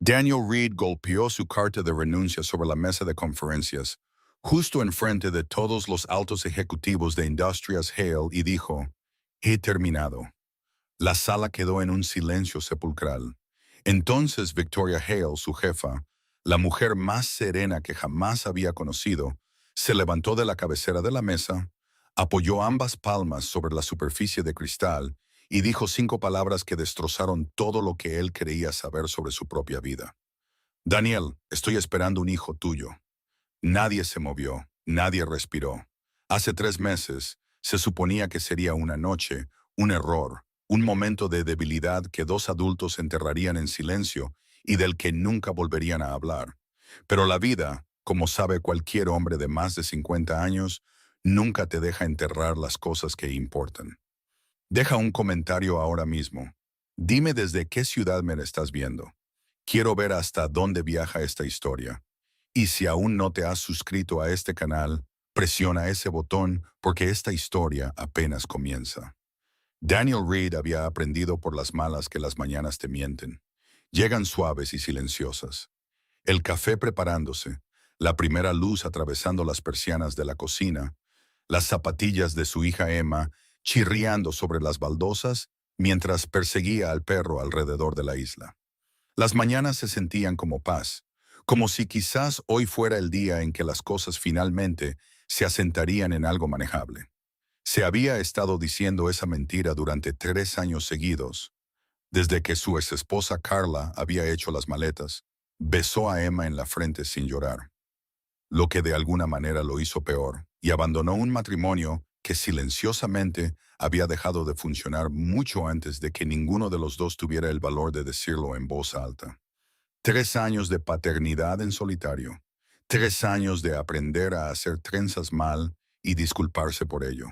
Daniel Reed golpeó su carta de renuncia sobre la mesa de conferencias, justo enfrente de todos los altos ejecutivos de Industrias Hale y dijo, «He terminado». La sala quedó en un silencio sepulcral. Entonces Victoria Hale, su jefa, la mujer más serena que jamás había conocido, se levantó de la cabecera de la mesa, apoyó ambas palmas sobre la superficie de cristal y dijo 5 palabras que destrozaron todo lo que él creía saber sobre su propia vida. «Daniel, estoy esperando un hijo tuyo». Nadie se movió, nadie respiró. Hace 3 meses, se suponía que sería una noche, un error, un momento de debilidad que 2 adultos enterrarían en silencio y del que nunca volverían a hablar. Pero la vida, como sabe cualquier hombre de más de 50 años, nunca te deja enterrar las cosas que importan. Deja un comentario ahora mismo. Dime desde qué ciudad me estás viendo. Quiero ver hasta dónde viaja esta historia. Y si aún no te has suscrito a este canal, presiona ese botón porque esta historia apenas comienza. Daniel Reed había aprendido por las malas que las mañanas te mienten. Llegan suaves y silenciosas. El café preparándose, la primera luz atravesando las persianas de la cocina, las zapatillas de su hija Emma chirriando sobre las baldosas mientras perseguía al perro alrededor de la isla. Las mañanas se sentían como paz, como si quizás hoy fuera el día en que las cosas finalmente se asentarían en algo manejable. Se había estado diciendo esa mentira durante 3 años seguidos. Desde que su exesposa Carla había hecho las maletas, besó a Emma en la frente sin llorar, lo que de alguna manera lo hizo peor, y abandonó un matrimonio que silenciosamente había dejado de funcionar mucho antes de que ninguno de los dos tuviera el valor de decirlo en voz alta. 3 años de paternidad en solitario. 3 años de aprender a hacer trenzas mal y disculparse por ello.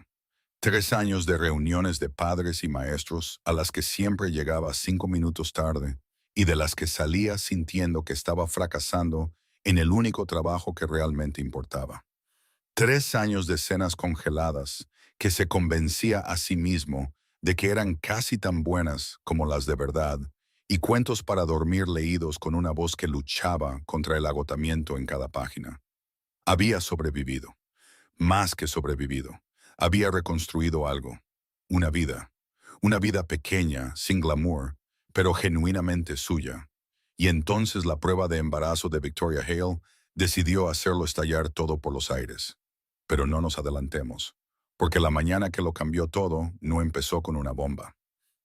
3 años de reuniones de padres y maestros a las que siempre llegaba 5 minutos tarde y de las que salía sintiendo que estaba fracasando en el único trabajo que realmente importaba. 3 años de cenas congeladas que se convencía a sí mismo de que eran casi tan buenas como las de verdad, y cuentos para dormir leídos con una voz que luchaba contra el agotamiento en cada página. Había sobrevivido, más que sobrevivido. Había reconstruido algo, una vida pequeña, sin glamour, pero genuinamente suya. Y entonces la prueba de embarazo de Victoria Hale decidió hacerlo estallar todo por los aires. Pero no nos adelantemos, porque la mañana que lo cambió todo no empezó con una bomba.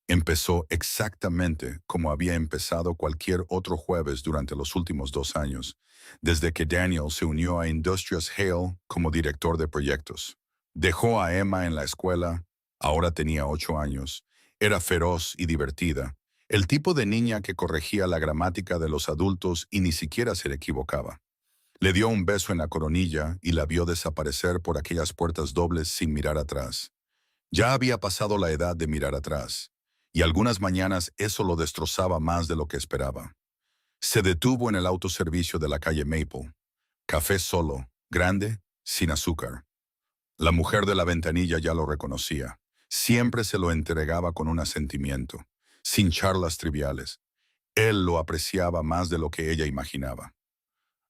Empezó exactamente como había empezado cualquier otro jueves durante los últimos 2 años, desde que Daniel se unió a Industrias Hale como director de proyectos. Dejó a Emma en la escuela, ahora tenía 8 años, era feroz y divertida, el tipo de niña que corregía la gramática de los adultos y ni siquiera se le equivocaba. Le dio un beso en la coronilla y la vio desaparecer por aquellas puertas dobles sin mirar atrás. Ya había pasado la edad de mirar atrás, y algunas mañanas eso lo destrozaba más de lo que esperaba. Se detuvo en el autoservicio de la calle Maple. Café solo, grande, sin azúcar. La mujer de la ventanilla ya lo reconocía. Siempre se lo entregaba con un asentimiento, sin charlas triviales. Él lo apreciaba más de lo que ella imaginaba.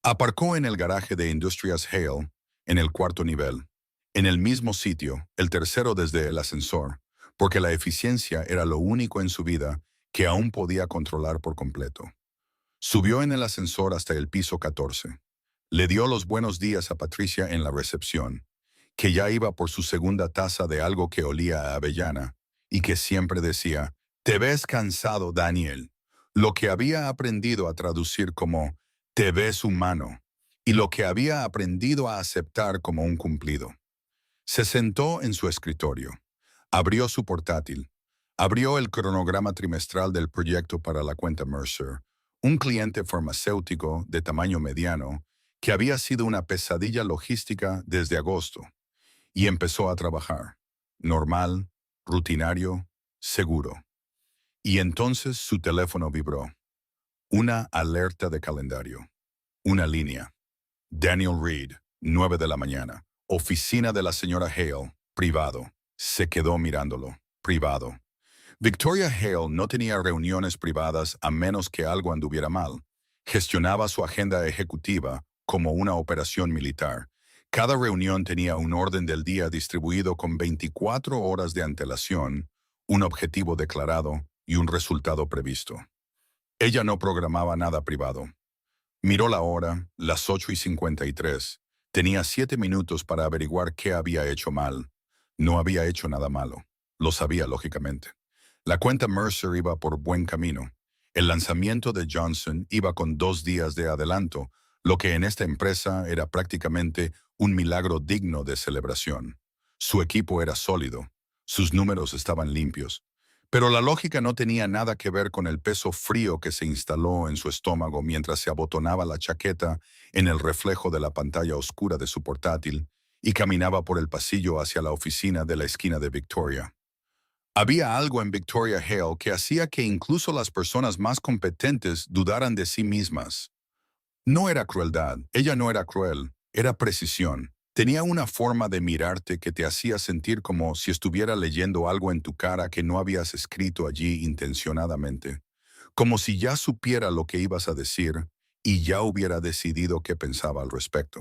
Aparcó en el garaje de Industrias Hale, en el 4º nivel, en el mismo sitio, el tercero desde el ascensor, porque la eficiencia era lo único en su vida que aún podía controlar por completo. Subió en el ascensor hasta el piso 14. Le dio los buenos días a Patricia en la recepción, que ya iba por su segunda taza de algo que olía a avellana, y que siempre decía, «Te ves cansado, Daniel», lo que había aprendido a traducir como «te ves humano», y lo que había aprendido a aceptar como un cumplido. Se sentó en su escritorio, abrió su portátil, abrió el cronograma trimestral del proyecto para la cuenta Mercer, un cliente farmacéutico de tamaño mediano que había sido una pesadilla logística desde agosto, y empezó a trabajar, normal, rutinario, seguro. Y entonces su teléfono vibró. Una alerta de calendario. Una línea. Daniel Reed, 9 de la mañana. Oficina de la señora Hale, privado. Se quedó mirándolo, privado. Victoria Hale no tenía reuniones privadas a menos que algo anduviera mal. Gestionaba su agenda ejecutiva como una operación militar. Cada reunión tenía un orden del día distribuido con 24 horas de antelación, un objetivo declarado y un resultado previsto. Ella no programaba nada privado. Miró la hora, las 8:53. Tenía 7 minutos para averiguar qué había hecho mal. No había hecho nada malo. Lo sabía, lógicamente. La cuenta Mercer iba por buen camino. El lanzamiento de Johnson iba con 2 días de adelanto, lo que en esta empresa era prácticamente un milagro digno de celebración. Su equipo era sólido. Sus números estaban limpios. Pero la lógica no tenía nada que ver con el peso frío que se instaló en su estómago mientras se abotonaba la chaqueta en el reflejo de la pantalla oscura de su portátil y caminaba por el pasillo hacia la oficina de la esquina de Victoria. Había algo en Victoria Hale que hacía que incluso las personas más competentes dudaran de sí mismas. No era crueldad, ella no era cruel, era precisión. Tenía una forma de mirarte que te hacía sentir como si estuviera leyendo algo en tu cara que no habías escrito allí intencionadamente, como si ya supiera lo que ibas a decir y ya hubiera decidido qué pensaba al respecto.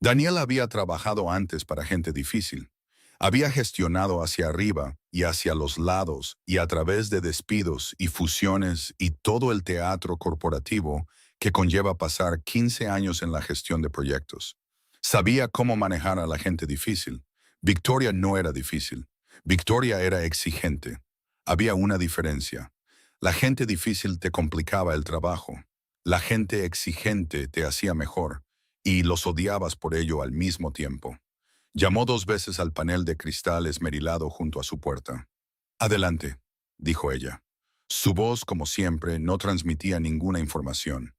Daniel había trabajado antes para gente difícil. Había gestionado hacia arriba y hacia los lados y a través de despidos y fusiones y todo el teatro corporativo que conlleva pasar 15 años en la gestión de proyectos. Sabía cómo manejar a la gente difícil. Victoria no era difícil. Victoria era exigente. Había una diferencia. La gente difícil te complicaba el trabajo. La gente exigente te hacía mejor y los odiabas por ello al mismo tiempo. Llamó 2 veces al panel de cristal esmerilado junto a su puerta. Adelante, dijo ella. Su voz, como siempre, no transmitía ninguna información.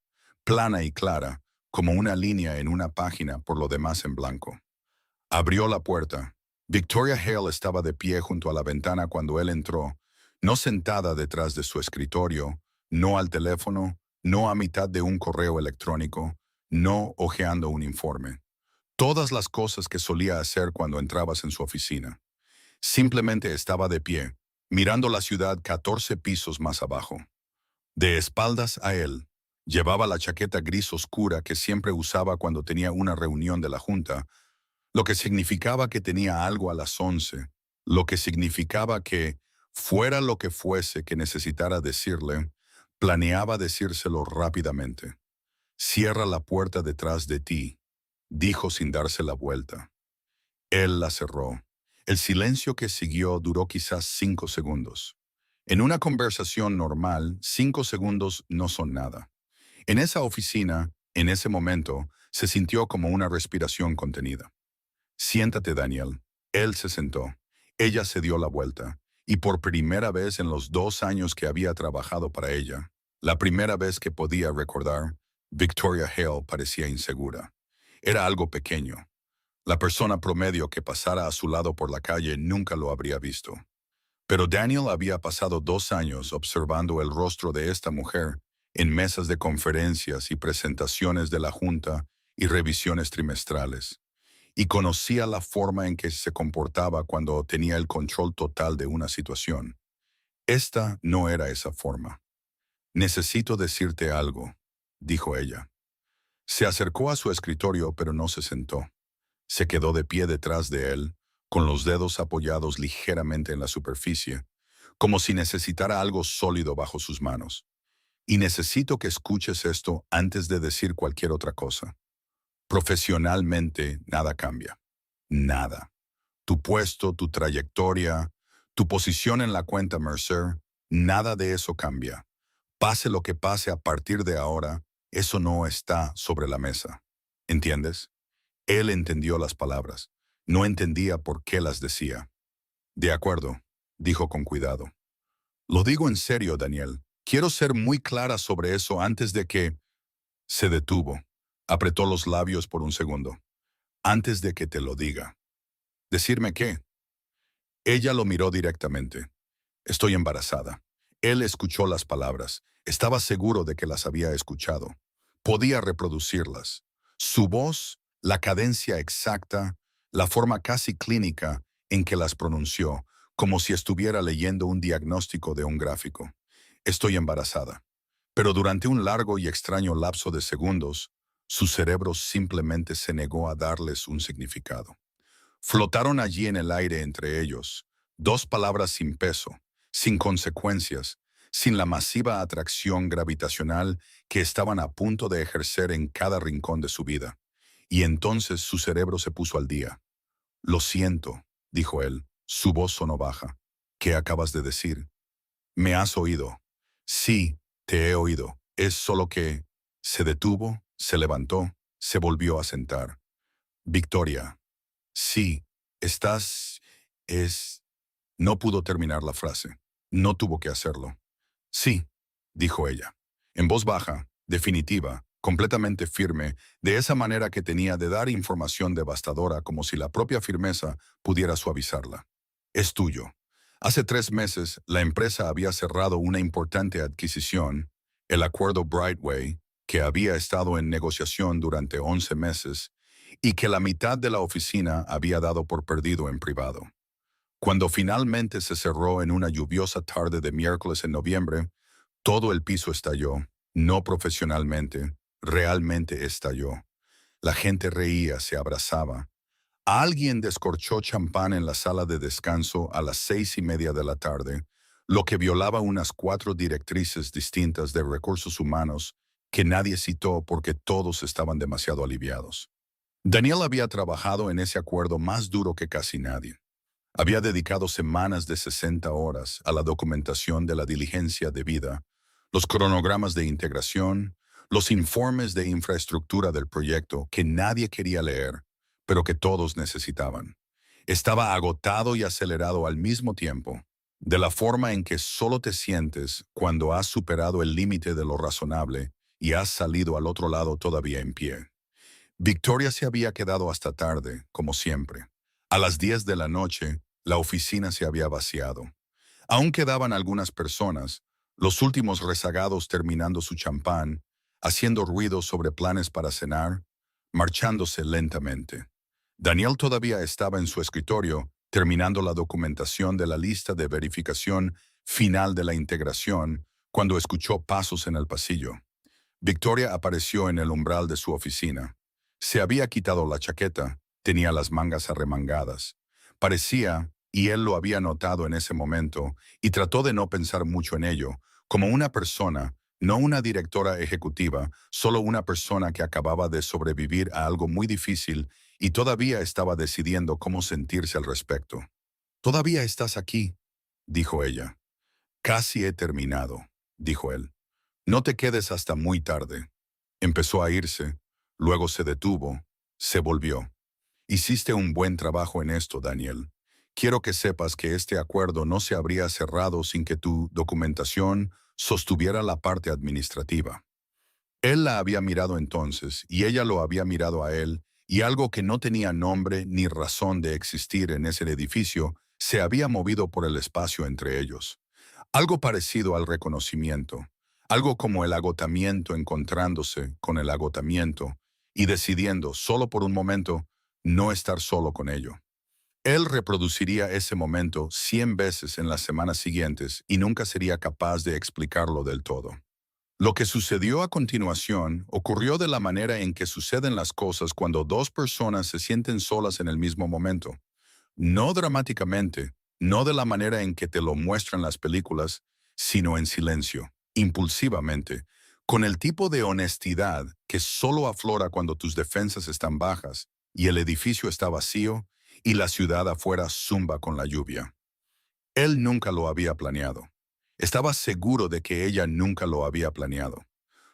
Plana y clara, como una línea en una página, por lo demás en blanco. Abrió la puerta. Victoria Hale estaba de pie junto a la ventana cuando él entró, no sentada detrás de su escritorio, no al teléfono, no a mitad de un correo electrónico, no hojeando un informe. Todas las cosas que solía hacer cuando entrabas en su oficina. Simplemente estaba de pie, mirando la ciudad 14 pisos más abajo. De espaldas a él, llevaba la chaqueta gris oscura que siempre usaba cuando tenía una reunión de la junta, lo que significaba que tenía algo a las 11, lo que significaba que, fuera lo que fuese que necesitara decirle, planeaba decírselo rápidamente. Cierra la puerta detrás de ti, dijo sin darse la vuelta. Él la cerró. El silencio que siguió duró quizás 5 segundos. En una conversación normal, 5 segundos no son nada. En esa oficina, en ese momento, se sintió como una respiración contenida. Siéntate, Daniel. Él se sentó. Ella se dio la vuelta. Y por primera vez en los 2 años que había trabajado para ella, la primera vez que podía recordar, Victoria Hale parecía insegura. Era algo pequeño. La persona promedio que pasara a su lado por la calle nunca lo habría visto. Pero Daniel había pasado 2 años observando el rostro de esta mujer en mesas de conferencias y presentaciones de la Junta y revisiones trimestrales, y conocía la forma en que se comportaba cuando tenía el control total de una situación. Esta no era esa forma. Necesito decirte algo, dijo ella. Se acercó a su escritorio pero no se sentó. Se quedó de pie detrás de él, con los dedos apoyados ligeramente en la superficie, como si necesitara algo sólido bajo sus manos. Y necesito que escuches esto antes de decir cualquier otra cosa. Profesionalmente, nada cambia. Nada. Tu puesto, tu trayectoria, tu posición en la cuenta Mercer, nada de eso cambia. Pase lo que pase a partir de ahora, eso no está sobre la mesa. ¿Entiendes? Él entendió las palabras. No entendía por qué las decía. De acuerdo, dijo con cuidado. Lo digo en serio, Daniel. Quiero ser muy clara sobre eso antes de que... Se detuvo. Apretó los labios por un segundo. Antes de que te lo diga. ¿Decirme qué? Ella lo miró directamente. Estoy embarazada. Él escuchó las palabras. Estaba seguro de que las había escuchado. Podía reproducirlas. Su voz, la cadencia exacta, la forma casi clínica en que las pronunció, como si estuviera leyendo un diagnóstico de un gráfico. Estoy embarazada. Pero durante un largo y extraño lapso de segundos, su cerebro simplemente se negó a darles un significado. Flotaron allí en el aire entre ellos, dos palabras sin peso, sin consecuencias, sin la masiva atracción gravitacional que estaban a punto de ejercer en cada rincón de su vida. Y entonces su cerebro se puso al día. Lo siento, dijo él, su voz sonó baja. ¿Qué acabas de decir? ¿Me has oído? Sí, te he oído. Es solo que... Se detuvo, se levantó, se volvió a sentar. Victoria. Sí, estás... es... No pudo terminar la frase. No tuvo que hacerlo. Sí, dijo ella, en voz baja, definitiva, completamente firme, de esa manera que tenía de dar información devastadora como si la propia firmeza pudiera suavizarla. Es tuyo. Hace 3 meses, la empresa había cerrado una importante adquisición, el acuerdo Brightway, que había estado en negociación durante 11 meses y que la mitad de la oficina había dado por perdido en privado. Cuando finalmente se cerró en una lluviosa tarde de miércoles en noviembre, todo el piso estalló, no profesionalmente, realmente estalló. La gente reía, se abrazaba. Alguien descorchó champán en la sala de descanso a las 6:30 de la tarde, lo que violaba unas 4 directrices distintas de recursos humanos que nadie citó porque todos estaban demasiado aliviados. Daniel había trabajado en ese acuerdo más duro que casi nadie. Había dedicado semanas de 60 horas a la documentación de la diligencia debida, los cronogramas de integración, los informes de infraestructura del proyecto que nadie quería leer, pero que todos necesitaban. Estaba agotado y acelerado al mismo tiempo, de la forma en que solo te sientes cuando has superado el límite de lo razonable y has salido al otro lado todavía en pie. Victoria se había quedado hasta tarde, como siempre. A las 10 de la noche, la oficina se había vaciado. Aún quedaban algunas personas, los últimos rezagados terminando su champán, haciendo ruidos sobre planes para cenar, marchándose lentamente. Daniel todavía estaba en su escritorio, terminando la documentación de la lista de verificación final de la integración, cuando escuchó pasos en el pasillo. Victoria apareció en el umbral de su oficina. Se había quitado la chaqueta, tenía las mangas arremangadas. Parecía, y él lo había notado en ese momento, y trató de no pensar mucho en ello, como una persona, no una directora ejecutiva, solo una persona que acababa de sobrevivir a algo muy difícil y todavía estaba decidiendo cómo sentirse al respecto. «Todavía estás aquí», dijo ella. «Casi he terminado», dijo él. «No te quedes hasta muy tarde». Empezó a irse, luego se detuvo, se volvió. «Hiciste un buen trabajo en esto, Daniel. Quiero que sepas que este acuerdo no se habría cerrado sin que tu documentación sostuviera la parte administrativa». Él la había mirado entonces, y ella lo había mirado a él, y algo que no tenía nombre ni razón de existir en ese edificio se había movido por el espacio entre ellos. Algo parecido al reconocimiento, algo como el agotamiento encontrándose con el agotamiento y decidiendo, solo por un momento, no estar solo con ello. Él reproduciría ese momento 100 veces en las semanas siguientes y nunca sería capaz de explicarlo del todo. Lo que sucedió a continuación ocurrió de la manera en que suceden las cosas cuando dos personas se sienten solas en el mismo momento. No dramáticamente, no de la manera en que te lo muestran las películas, sino en silencio, impulsivamente, con el tipo de honestidad que solo aflora cuando tus defensas están bajas y el edificio está vacío y la ciudad afuera zumba con la lluvia. Él nunca lo había planeado. Estaba seguro de que ella nunca lo había planeado.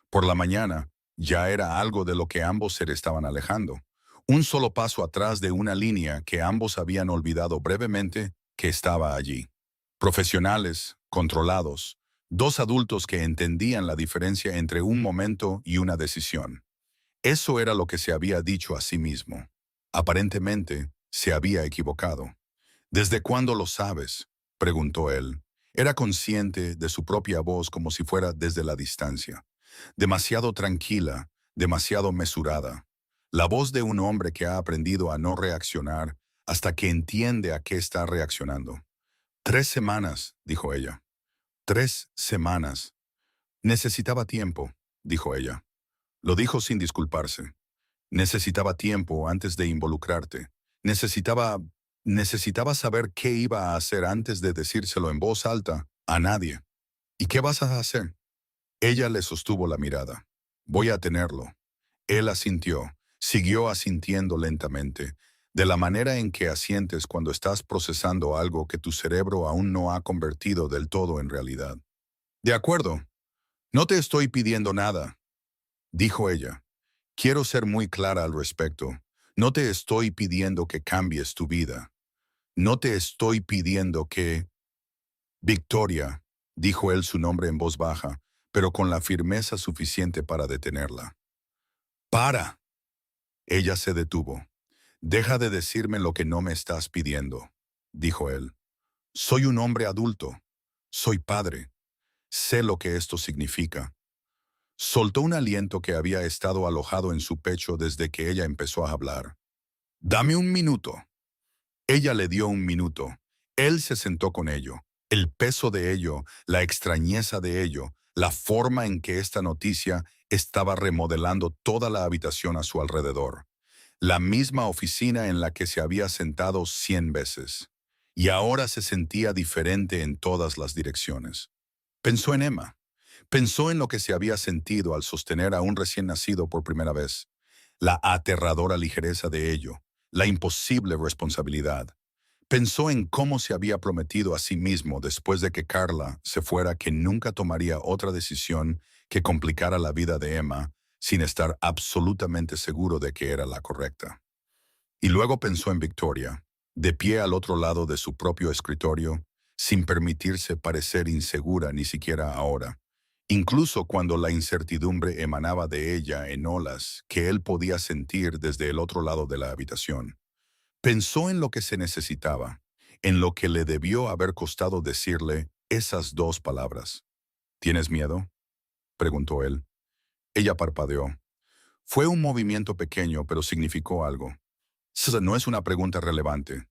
Por la mañana, ya era algo de lo que ambos se estaban alejando. Un solo paso atrás de una línea que ambos habían olvidado brevemente que estaba allí. Profesionales, controlados, dos adultos que entendían la diferencia entre un momento y una decisión. Eso era lo que se había dicho a sí mismo. Aparentemente, se había equivocado. «¿Desde cuándo lo sabes?», preguntó él. Era consciente de su propia voz como si fuera desde la distancia. Demasiado tranquila, demasiado mesurada. La voz de un hombre que ha aprendido a no reaccionar hasta que entiende a qué está reaccionando. «3 semanas», dijo ella. «3 semanas». Necesitaba tiempo, dijo ella. Lo dijo sin disculparse. Necesitaba tiempo antes de involucrarte. Necesitaba... Necesitaba saber qué iba a hacer antes de decírselo en voz alta a nadie. ¿Y qué vas a hacer? Ella le sostuvo la mirada. Voy a tenerlo. Él asintió, siguió asintiendo lentamente, de la manera en que asientes cuando estás procesando algo que tu cerebro aún no ha convertido del todo en realidad. De acuerdo, no te estoy pidiendo nada, dijo ella. Quiero ser muy clara al respecto. No te estoy pidiendo que cambies tu vida. No te estoy pidiendo que... Victoria, dijo él su nombre en voz baja, pero con la firmeza suficiente para detenerla. ¡Para! Ella se detuvo. Deja de decirme lo que no me estás pidiendo, dijo él. Soy un hombre adulto. Soy padre. Sé lo que esto significa. Soltó un aliento que había estado alojado en su pecho desde que ella empezó a hablar. Dame un minuto. Ella le dio un minuto. Él se sentó con ello. El peso de ello, la extrañeza de ello, la forma en que esta noticia estaba remodelando toda la habitación a su alrededor. La misma oficina en la que se había sentado 100 veces. Y ahora se sentía diferente en todas las direcciones. Pensó en Emma. Pensó en lo que se había sentido al sostener a un recién nacido por primera vez. La aterradora ligereza de ello. La imposible responsabilidad. Pensó en cómo se había prometido a sí mismo después de que Carla se fuera que nunca tomaría otra decisión que complicara la vida de Emma sin estar absolutamente seguro de que era la correcta. Y luego pensó en Victoria, de pie al otro lado de su propio escritorio, sin permitirse parecer insegura ni siquiera ahora, incluso cuando la incertidumbre emanaba de ella en olas que él podía sentir desde el otro lado de la habitación. Pensó en lo que se necesitaba, en lo que le debió haber costado decirle esas dos palabras. ¿Tienes miedo?, preguntó él. Ella parpadeó. Fue un movimiento pequeño, pero significó algo. No es una pregunta relevante.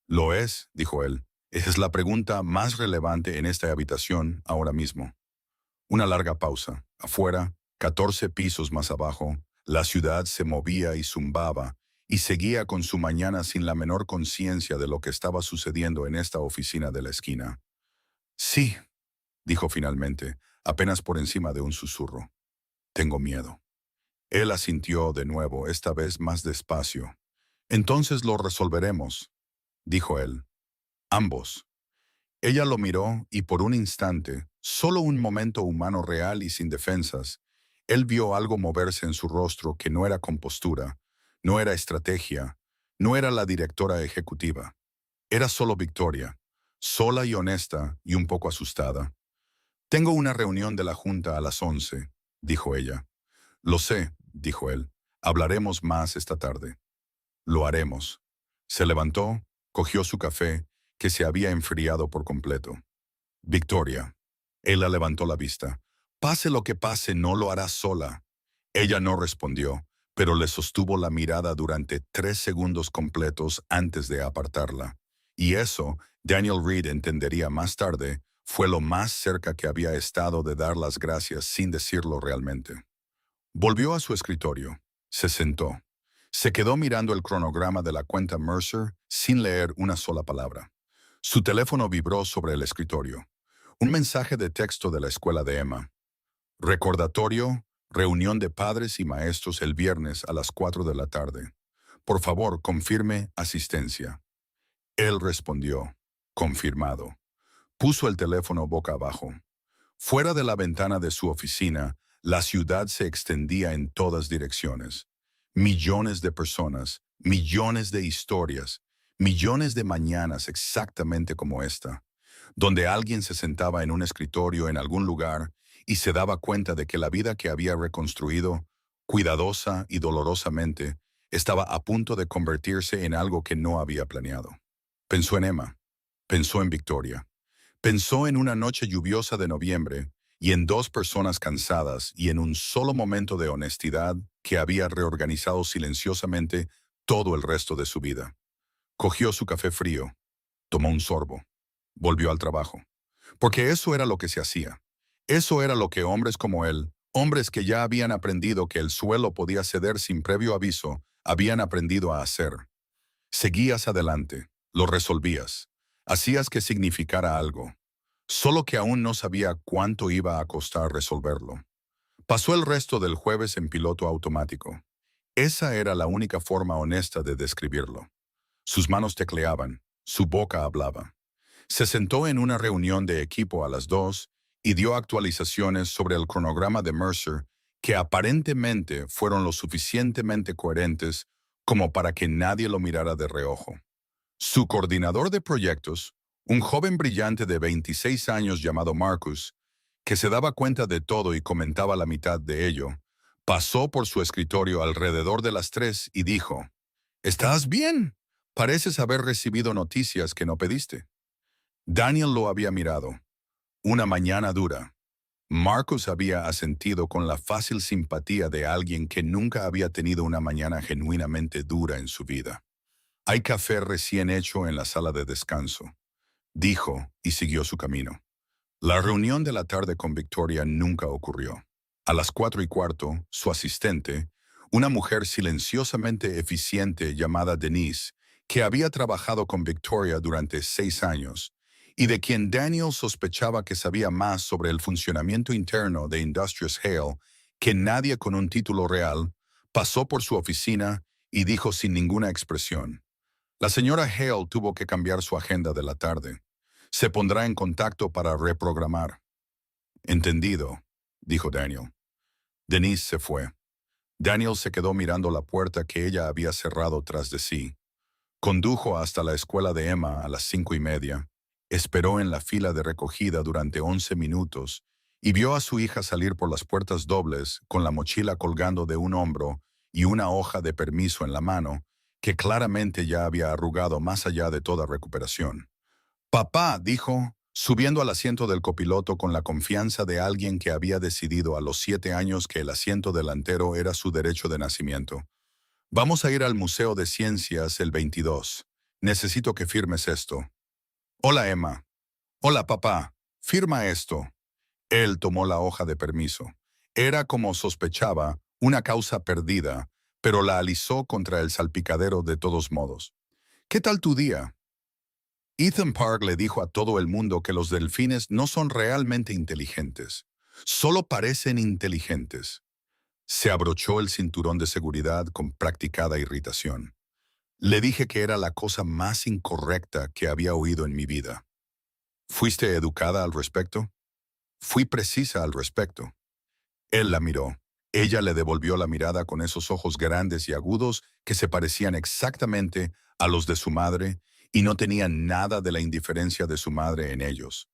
Lo es, dijo él. Es la pregunta más relevante en esta habitación ahora mismo. Una larga pausa. Afuera, 14 pisos más abajo, la ciudad se movía y zumbaba, y seguía con su mañana sin la menor conciencia de lo que estaba sucediendo en esta oficina de la esquina. Sí, dijo finalmente, apenas por encima de un susurro. Tengo miedo. Él asintió de nuevo, esta vez más despacio. Entonces lo resolveremos, dijo él. Ambos. Ella lo miró y por un instante, solo un momento humano real y sin defensas, él vio algo moverse en su rostro que no era compostura, no era estrategia, no era la directora ejecutiva. Era solo Victoria, sola y honesta y un poco asustada. Tengo una reunión de la Junta a las 11, dijo ella. Lo sé, dijo él. Hablaremos más esta tarde. Lo haremos. Se levantó, cogió su café, que se había enfriado por completo. Victoria. Él la levantó la vista. Pase lo que pase, no lo harás sola. Ella no respondió, pero le sostuvo la mirada durante 3 segundos completos antes de apartarla. Y eso, Daniel Reed entendería más tarde, fue lo más cerca que había estado de dar las gracias sin decirlo realmente. Volvió a su escritorio. Se sentó. Se quedó mirando el cronograma de la cuenta Mercer sin leer una sola palabra. Su teléfono vibró sobre el escritorio. Un mensaje de texto de la escuela de Emma. Recordatorio, reunión de padres y maestros el viernes a las 4 de la tarde. Por favor, confirme asistencia. Él respondió, confirmado. Puso el teléfono boca abajo. Fuera de la ventana de su oficina, la ciudad se extendía en todas direcciones. Millones de personas, millones de historias, millones de mañanas exactamente como esta, donde alguien se sentaba en un escritorio en algún lugar y se daba cuenta de que la vida que había reconstruido, cuidadosa y dolorosamente, estaba a punto de convertirse en algo que no había planeado. Pensó en Emma, pensó en Victoria. Pensó en una noche lluviosa de noviembre y en 2 personas cansadas y en un solo momento de honestidad que había reorganizado silenciosamente todo el resto de su vida. Cogió su café frío, tomó un sorbo, volvió al trabajo. Porque eso era lo que se hacía. Eso era lo que hombres como él, hombres que ya habían aprendido que el suelo podía ceder sin previo aviso, habían aprendido a hacer. Seguías adelante, lo resolvías, hacías que significara algo, solo que aún no sabía cuánto iba a costar resolverlo. Pasó el resto del jueves en piloto automático. Esa era la única forma honesta de describirlo. Sus manos tecleaban, su boca hablaba. Se sentó en una reunión de equipo a las 2 y dio actualizaciones sobre el cronograma de Mercer que aparentemente fueron lo suficientemente coherentes como para que nadie lo mirara de reojo. Su coordinador de proyectos, un joven brillante de 26 años llamado Marcus, que se daba cuenta de todo y comentaba la mitad de ello, pasó por su escritorio alrededor de las 3 y dijo, «¿Estás bien? Pareces haber recibido noticias que no pediste». Daniel lo había mirado. Una mañana dura. Marcus había asentido con la fácil simpatía de alguien que nunca había tenido una mañana genuinamente dura en su vida. «Hay café recién hecho en la sala de descanso», dijo y siguió su camino. La reunión de la tarde con Victoria nunca ocurrió. A las 4:15, su asistente, una mujer silenciosamente eficiente llamada Denise, que había trabajado con Victoria durante 6 años, y de quien Daniel sospechaba que sabía más sobre el funcionamiento interno de Industrias Hale que nadie con un título real, pasó por su oficina y dijo sin ninguna expresión, «La señora Hale tuvo que cambiar su agenda de la tarde. Se pondrá en contacto para reprogramar». «Entendido», dijo Daniel. Denise se fue. Daniel se quedó mirando la puerta que ella había cerrado tras de sí. Condujo hasta la escuela de Emma a las 5:30. Esperó en la fila de recogida durante 11 minutos y vio a su hija salir por las puertas dobles con la mochila colgando de un hombro y una hoja de permiso en la mano que claramente ya había arrugado más allá de toda recuperación. «Papá», dijo, subiendo al asiento del copiloto con la confianza de alguien que había decidido a los 7 años que el asiento delantero era su derecho de nacimiento. «Vamos a ir al Museo de Ciencias el 22. Necesito que firmes esto». «Hola, Emma». «Hola, papá. Firma esto». Él tomó la hoja de permiso. Era, como sospechaba, una causa perdida, pero la alisó contra el salpicadero de todos modos. «¿Qué tal tu día?» Ethan Park le dijo a todo el mundo que los delfines no son realmente inteligentes. Solo parecen inteligentes. Se abrochó el cinturón de seguridad con practicada irritación. Le dije que era la cosa más incorrecta que había oído en mi vida. «¿Fuiste educada al respecto?» «Fui precisa al respecto». Él la miró. Ella le devolvió la mirada con esos ojos grandes y agudos que se parecían exactamente a los de su madre y no tenían nada de la indiferencia de su madre en ellos.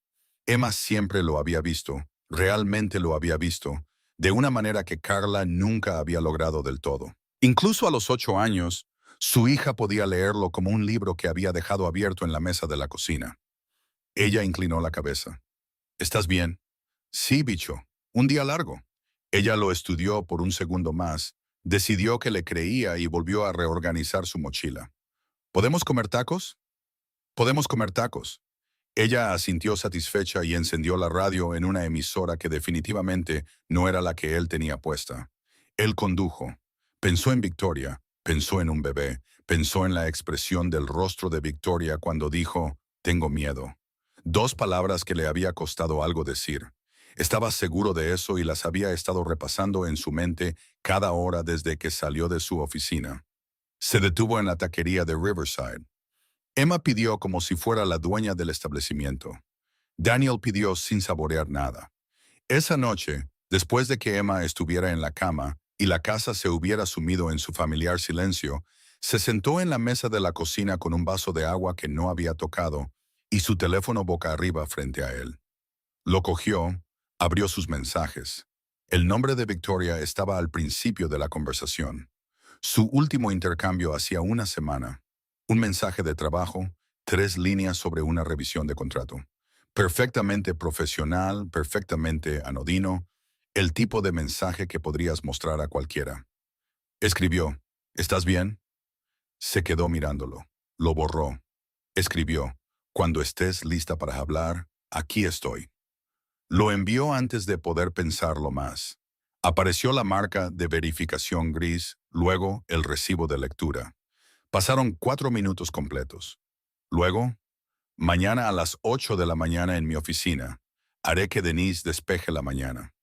Emma siempre lo había visto, realmente lo había visto, de una manera que Carla nunca había logrado del todo. Incluso a los 8 años, su hija podía leerlo como un libro que había dejado abierto en la mesa de la cocina. Ella inclinó la cabeza. «¿Estás bien?» «Sí, bicho. Un día largo». Ella lo estudió por un segundo más, decidió que le creía y volvió a reorganizar su mochila. «¿Podemos comer tacos?» «Podemos comer tacos». Ella asintió satisfecha y encendió la radio en una emisora que definitivamente no era la que él tenía puesta. Él condujo. Pensó en Victoria, pensó en un bebé, pensó en la expresión del rostro de Victoria cuando dijo, «Tengo miedo». 2 palabras que le había costado algo decir. Estaba seguro de eso y las había estado repasando en su mente cada hora desde que salió de su oficina. Se detuvo en la taquería de Riverside. Emma pidió como si fuera la dueña del establecimiento. Daniel pidió sin saborear nada. Esa noche, después de que Emma estuviera en la cama y la casa se hubiera sumido en su familiar silencio, se sentó en la mesa de la cocina con un vaso de agua que no había tocado y su teléfono boca arriba frente a él. Lo cogió, abrió sus mensajes. El nombre de Victoria estaba al principio de la conversación. Su último intercambio hacía una semana. Un mensaje de trabajo, 3 líneas sobre una revisión de contrato. Perfectamente profesional, perfectamente anodino, el tipo de mensaje que podrías mostrar a cualquiera. Escribió, «¿Estás bien?» Se quedó mirándolo. Lo borró. Escribió, «Cuando estés lista para hablar, aquí estoy». Lo envió antes de poder pensarlo más. Apareció la marca de verificación gris, luego el recibo de lectura. Pasaron 4 minutos completos. Luego, mañana a las 8 de la mañana en mi oficina. Haré que Denise despeje la mañana.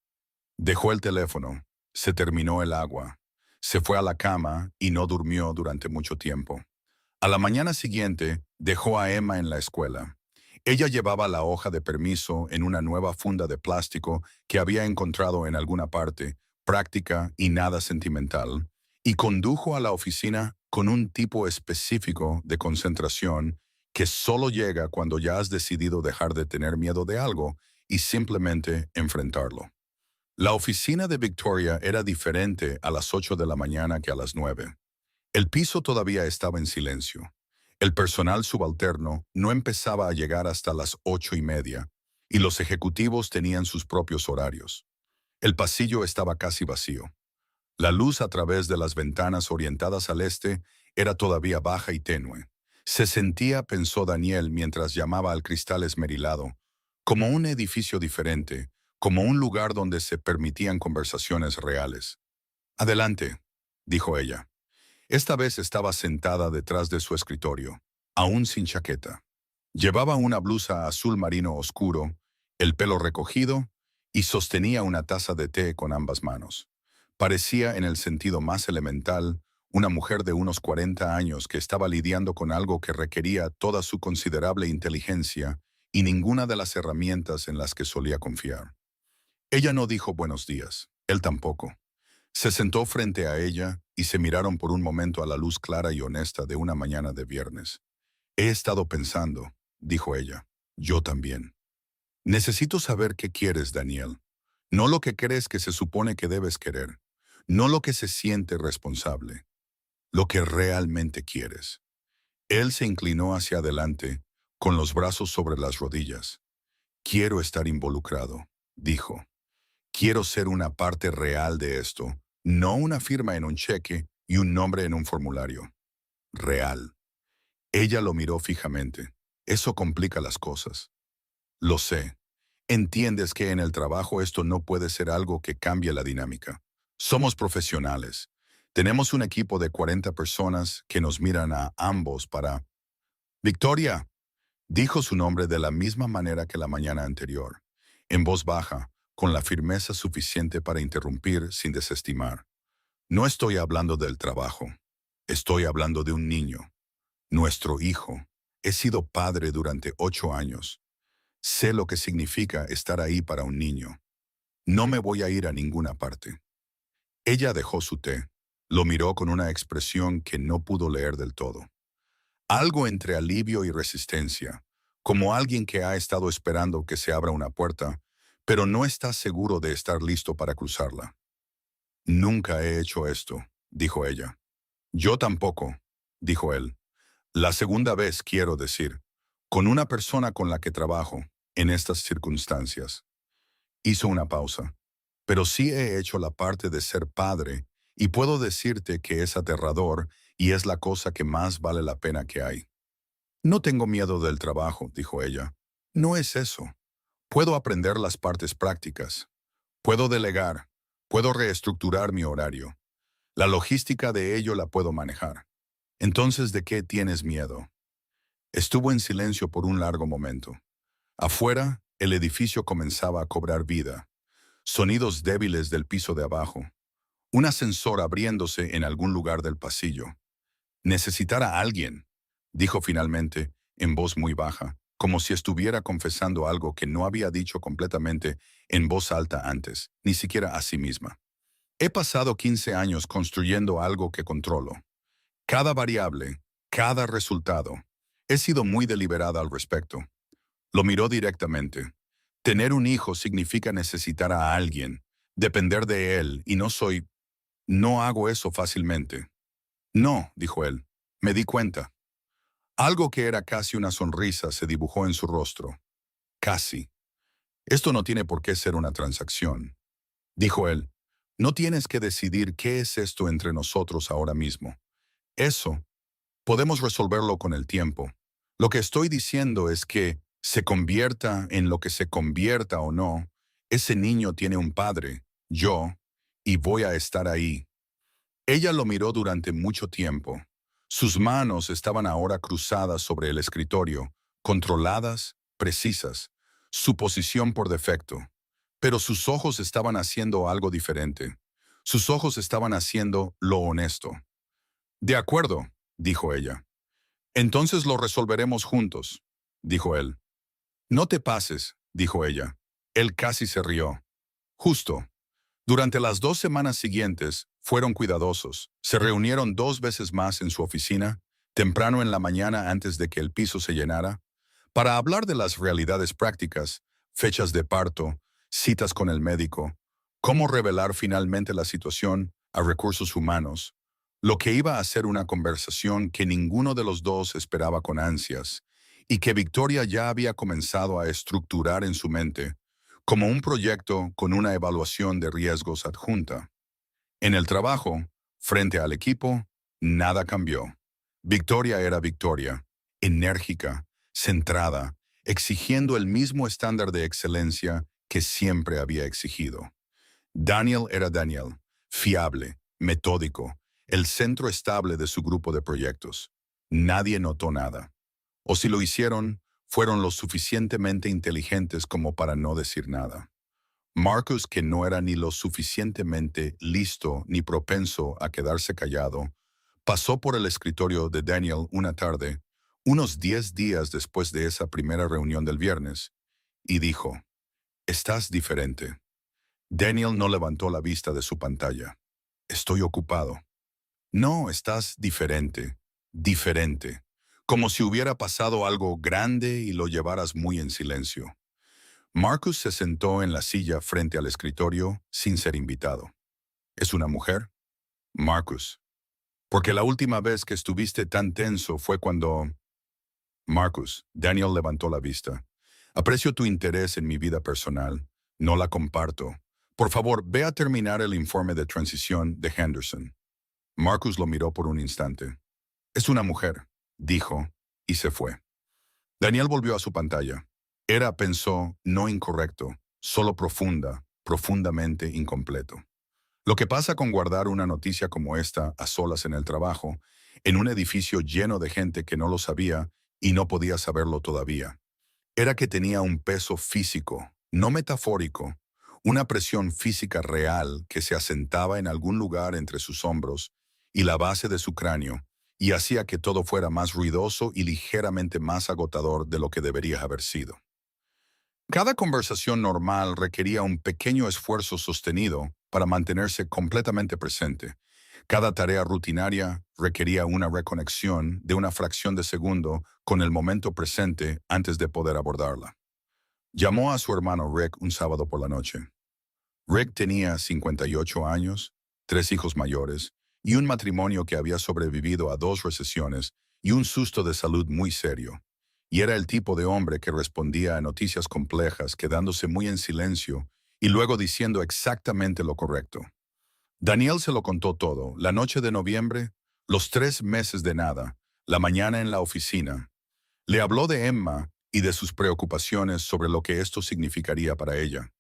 Dejó el teléfono. Se terminó el agua. Se fue a la cama y no durmió durante mucho tiempo. A la mañana siguiente, dejó a Emma en la escuela. Ella llevaba la hoja de permiso en una nueva funda de plástico que había encontrado en alguna parte, práctica y nada sentimental, y condujo a la oficina con un tipo específico de concentración que solo llega cuando ya has decidido dejar de tener miedo de algo y simplemente enfrentarlo. La oficina de Victoria era diferente a las 8 de la mañana que a las 9. El piso todavía estaba en silencio. El personal subalterno no empezaba a llegar hasta las 8:30, y los ejecutivos tenían sus propios horarios. El pasillo estaba casi vacío. La luz a través de las ventanas orientadas al este era todavía baja y tenue. Se sentía, pensó Daniel mientras llamaba al cristal esmerilado, como un edificio diferente, como un lugar donde se permitían conversaciones reales. Adelante, dijo ella. Esta vez estaba sentada detrás de su escritorio, aún sin chaqueta. Llevaba una blusa azul marino oscuro, el pelo recogido, y sostenía una taza de té con ambas manos. Parecía, en el sentido más elemental, una mujer de unos 40 años que estaba lidiando con algo que requería toda su considerable inteligencia y ninguna de las herramientas en las que solía confiar. Ella no dijo buenos días, él tampoco. Se sentó frente a ella y se miraron por un momento a la luz clara y honesta de una mañana de viernes. He estado pensando, dijo ella. Yo también. Necesito saber qué quieres, Daniel. No lo que crees que se supone que debes querer. No lo que se siente responsable. Lo que realmente quieres. Él se inclinó hacia adelante, con los brazos sobre las rodillas. Quiero estar involucrado, dijo. Quiero ser una parte real de esto, no una firma en un cheque y un nombre en un formulario. Real. Ella lo miró fijamente. Eso complica las cosas. Lo sé. Entiendes que en el trabajo esto no puede ser algo que cambie la dinámica. Somos profesionales. Tenemos un equipo de 40 personas que nos miran a ambos para... Victoria, dijo su nombre de la misma manera que la mañana anterior, en voz baja, con la firmeza suficiente para interrumpir sin desestimar. No estoy hablando del trabajo. Estoy hablando de un niño. Nuestro hijo. He sido padre durante 8 años. Sé lo que significa estar ahí para un niño. No me voy a ir a ninguna parte. Ella dejó su té. Lo miró con una expresión que no pudo leer del todo. Algo entre alivio y resistencia, como alguien que ha estado esperando que se abra una puerta, pero no está seguro de estar listo para cruzarla. Nunca he hecho esto, dijo ella. Yo tampoco, dijo él. La segunda vez, quiero decir, con una persona con la que trabajo, en estas circunstancias. Hizo una pausa. Pero sí he hecho la parte de ser padre, y puedo decirte que es aterrador y es la cosa que más vale la pena que hay. No tengo miedo del trabajo, dijo ella. No es eso. Puedo aprender las partes prácticas. Puedo delegar. Puedo reestructurar mi horario. La logística de ello la puedo manejar. Entonces, ¿de qué tienes miedo? Estuvo en silencio por un largo momento. Afuera, el edificio comenzaba a cobrar vida. Sonidos débiles del piso de abajo. Un ascensor abriéndose en algún lugar del pasillo. Necesitar a alguien, dijo finalmente, en voz muy baja, como si estuviera confesando algo que no había dicho completamente en voz alta antes, ni siquiera a sí misma. He pasado 15 años construyendo algo que controlo. Cada variable, cada resultado. He sido muy deliberada al respecto. Lo miró directamente. Tener un hijo significa necesitar a alguien, depender de él, y no hago eso fácilmente. No, dijo él. Me di cuenta. Algo que era casi una sonrisa se dibujó en su rostro. Casi. Esto no tiene por qué ser una transacción, dijo él. No tienes que decidir qué es esto entre nosotros ahora mismo. Eso, podemos resolverlo con el tiempo. Lo que estoy diciendo es que, se convierta en lo que se convierta o no, Ese niño tiene un padre, yo, y voy a estar ahí. Ella lo miró durante mucho tiempo. Sus manos estaban ahora cruzadas sobre el escritorio, controladas, precisas, su posición por defecto. Pero sus ojos estaban haciendo algo diferente. Sus ojos estaban haciendo lo honesto. De acuerdo, dijo ella. Entonces lo resolveremos juntos, dijo él. No te pases, dijo ella. Él casi se rió. Justo. Durante las 2 semanas siguientes, fueron cuidadosos. Se reunieron 2 veces más en su oficina, temprano en la mañana antes de que el piso se llenara, para hablar de las realidades prácticas, fechas de parto, citas con el médico, cómo revelar finalmente la situación a recursos humanos, lo que iba a ser una conversación que ninguno de los dos esperaba con ansias, y que Victoria ya había comenzado a estructurar en su mente, como un proyecto con una evaluación de riesgos adjunta. En el trabajo, frente al equipo, nada cambió. Victoria era Victoria, enérgica, centrada, exigiendo el mismo estándar de excelencia que siempre había exigido. Daniel era Daniel, fiable, metódico, el centro estable de su grupo de proyectos. Nadie notó nada. O si lo hicieron, fueron lo suficientemente inteligentes como para no decir nada. Marcus, que no era ni lo suficientemente listo ni propenso a quedarse callado, pasó por el escritorio de Daniel una tarde, unos 10 días después de esa primera reunión del viernes, y dijo, «Estás diferente». Daniel no levantó la vista de su pantalla. «Estoy ocupado». «No, estás diferente, diferente, como si hubiera pasado algo grande y lo llevaras muy en silencio». Marcus se sentó en la silla frente al escritorio sin ser invitado. ¿Es una mujer? Marcus. Porque la última vez que estuviste tan tenso fue cuando... Marcus. Daniel levantó la vista. Aprecio tu interés en mi vida personal. No la comparto. Por favor, ve a terminar el informe de transición de Henderson. Marcus lo miró por un instante. Es una mujer, dijo, y se fue. Daniel volvió a su pantalla. Era, pensó, no incorrecto, solo profunda, profundamente incompleto. Lo que pasa con guardar una noticia como esta a solas en el trabajo, en un edificio lleno de gente que no lo sabía y no podía saberlo todavía, era que tenía un peso físico, no metafórico, una presión física real que se asentaba en algún lugar entre sus hombros y la base de su cráneo, y hacía que todo fuera más ruidoso y ligeramente más agotador de lo que debería haber sido. Cada conversación normal requería un pequeño esfuerzo sostenido para mantenerse completamente presente. Cada tarea rutinaria requería una reconexión de una fracción de segundo con el momento presente antes de poder abordarla. Llamó a su hermano Rick un sábado por la noche. Rick tenía 58 años, 3 hijos mayores y un matrimonio que había sobrevivido a 2 recesiones y un susto de salud muy serio. Y era el tipo de hombre que respondía a noticias complejas quedándose muy en silencio y luego diciendo exactamente lo correcto. Daniel se lo contó todo, la noche de noviembre, los 3 meses de nada, la mañana en la oficina. Le habló de Emma y de sus preocupaciones sobre lo que esto significaría para ella.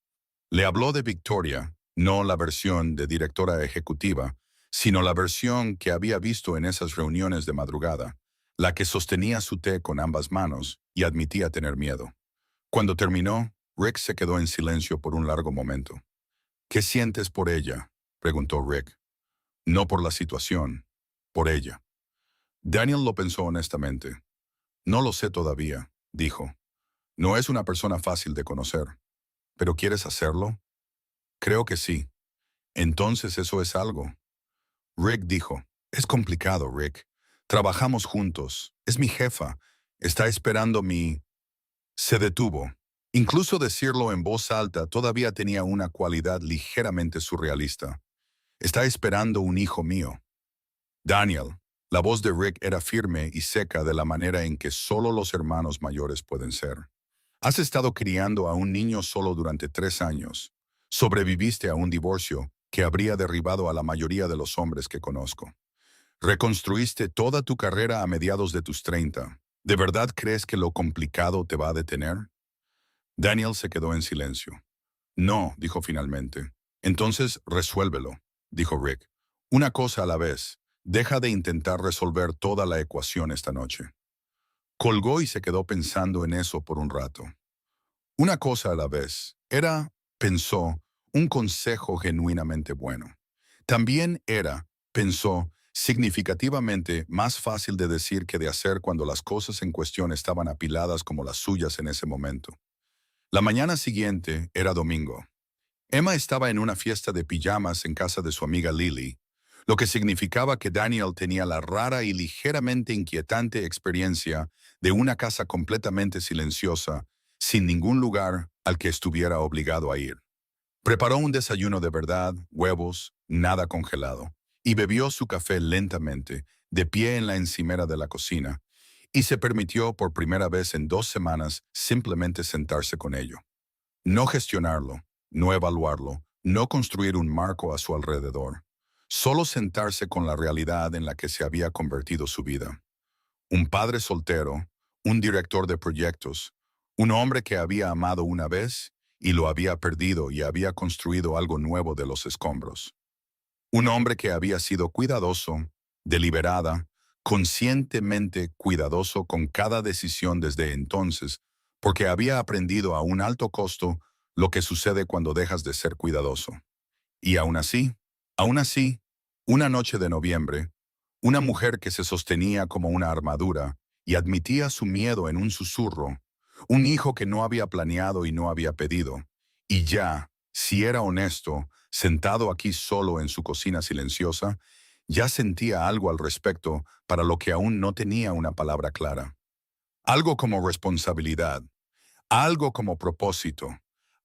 Le habló de Victoria, no la versión de directora ejecutiva, sino la versión que había visto en esas reuniones de madrugada, la que sostenía su té con ambas manos y admitía tener miedo. Cuando terminó, Rick se quedó en silencio por un largo momento. «¿Qué sientes por ella?», preguntó Rick. «No por la situación, por ella». Daniel lo pensó honestamente. «No lo sé todavía», dijo. «No es una persona fácil de conocer. ¿Pero quieres hacerlo?» «Creo que sí». «Entonces eso es algo». Rick dijo, «Es complicado, Rick. Trabajamos juntos. Es mi jefa. Está esperando mi...». Se detuvo. Incluso decirlo en voz alta todavía tenía una cualidad ligeramente surrealista. «Está esperando un hijo mío». «Daniel». La voz de Rick era firme y seca de la manera en que solo los hermanos mayores pueden ser. «Has estado criando a un niño solo durante 3 años. Sobreviviste a un divorcio que habría derribado a la mayoría de los hombres que conozco. Reconstruiste toda tu carrera a mediados de tus 30. ¿De verdad crees que lo complicado te va a detener?» Daniel se quedó en silencio. No, dijo finalmente. Entonces, resuélvelo, dijo Rick. Una cosa a la vez. Deja de intentar resolver toda la ecuación esta noche. Colgó y se quedó pensando en eso por un rato. Una cosa a la vez. Era, pensó, un consejo genuinamente bueno. También era, pensó, significativamente más fácil de decir que de hacer cuando las cosas en cuestión estaban apiladas como las suyas en ese momento. La mañana siguiente era domingo. Emma estaba en una fiesta de pijamas en casa de su amiga Lily, lo que significaba que Daniel tenía la rara y ligeramente inquietante experiencia de una casa completamente silenciosa, sin ningún lugar al que estuviera obligado a ir. Preparó un desayuno de verdad, huevos, nada congelado, y bebió su café lentamente, de pie en la encimera de la cocina, y se permitió por primera vez en 2 semanas simplemente sentarse con ello. No gestionarlo, no evaluarlo, no construir un marco a su alrededor. Solo sentarse con la realidad en la que se había convertido su vida. Un padre soltero, un director de proyectos, un hombre que había amado una vez y lo había perdido y había construido algo nuevo de los escombros. Un hombre que había sido cuidadoso, deliberada, conscientemente cuidadoso con cada decisión desde entonces, porque había aprendido a un alto costo lo que sucede cuando dejas de ser cuidadoso. Y aún así, una noche de noviembre, una mujer que se sostenía como una armadura y admitía su miedo en un susurro, un hijo que no había planeado y no había pedido, y ya, si era honesto, sentado aquí solo en su cocina silenciosa, ya sentía algo al respecto para lo que aún no tenía una palabra clara. Algo como responsabilidad, algo como propósito,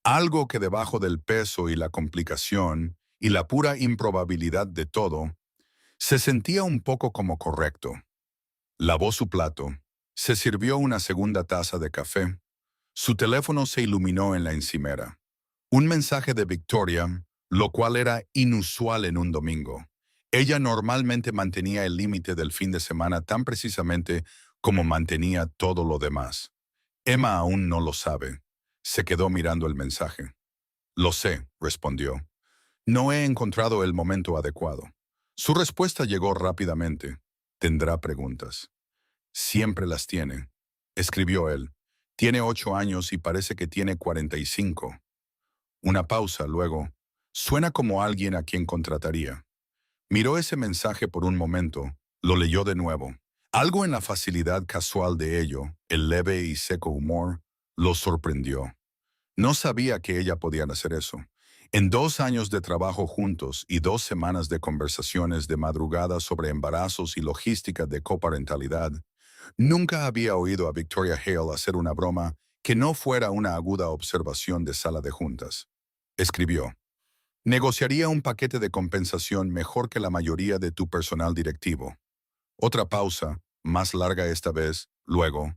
algo que debajo del peso y la complicación y la pura improbabilidad de todo, se sentía un poco como correcto. Lavó su plato, se sirvió una segunda taza de café, su teléfono se iluminó en la encimera. Un mensaje de Victoria, lo cual era inusual en un domingo. Ella normalmente mantenía el límite del fin de semana tan precisamente como mantenía todo lo demás. Emma aún no lo sabe. Se quedó mirando el mensaje. Lo sé, respondió. No he encontrado el momento adecuado. Su respuesta llegó rápidamente. Tendrá preguntas. Siempre las tiene, escribió él. Tiene 8 años y parece que tiene 45. Una pausa, luego. Suena como alguien a quien contrataría. Miró ese mensaje por un momento, lo leyó de nuevo. Algo en la facilidad casual de ello, el leve y seco humor, lo sorprendió. No sabía que ella podía hacer eso. En 2 años de trabajo juntos y 2 semanas de conversaciones de madrugada sobre embarazos y logística de coparentalidad, nunca había oído a Victoria Hale hacer una broma que no fuera una aguda observación de sala de juntas. Escribió. Negociaría un paquete de compensación mejor que la mayoría de tu personal directivo. Otra pausa, más larga esta vez, luego.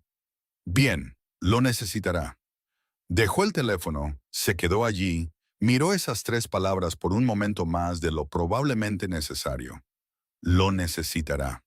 Bien, lo necesitará. Dejó el teléfono, se quedó allí, miró esas 3 palabras por un momento más de lo probablemente necesario. Lo necesitará.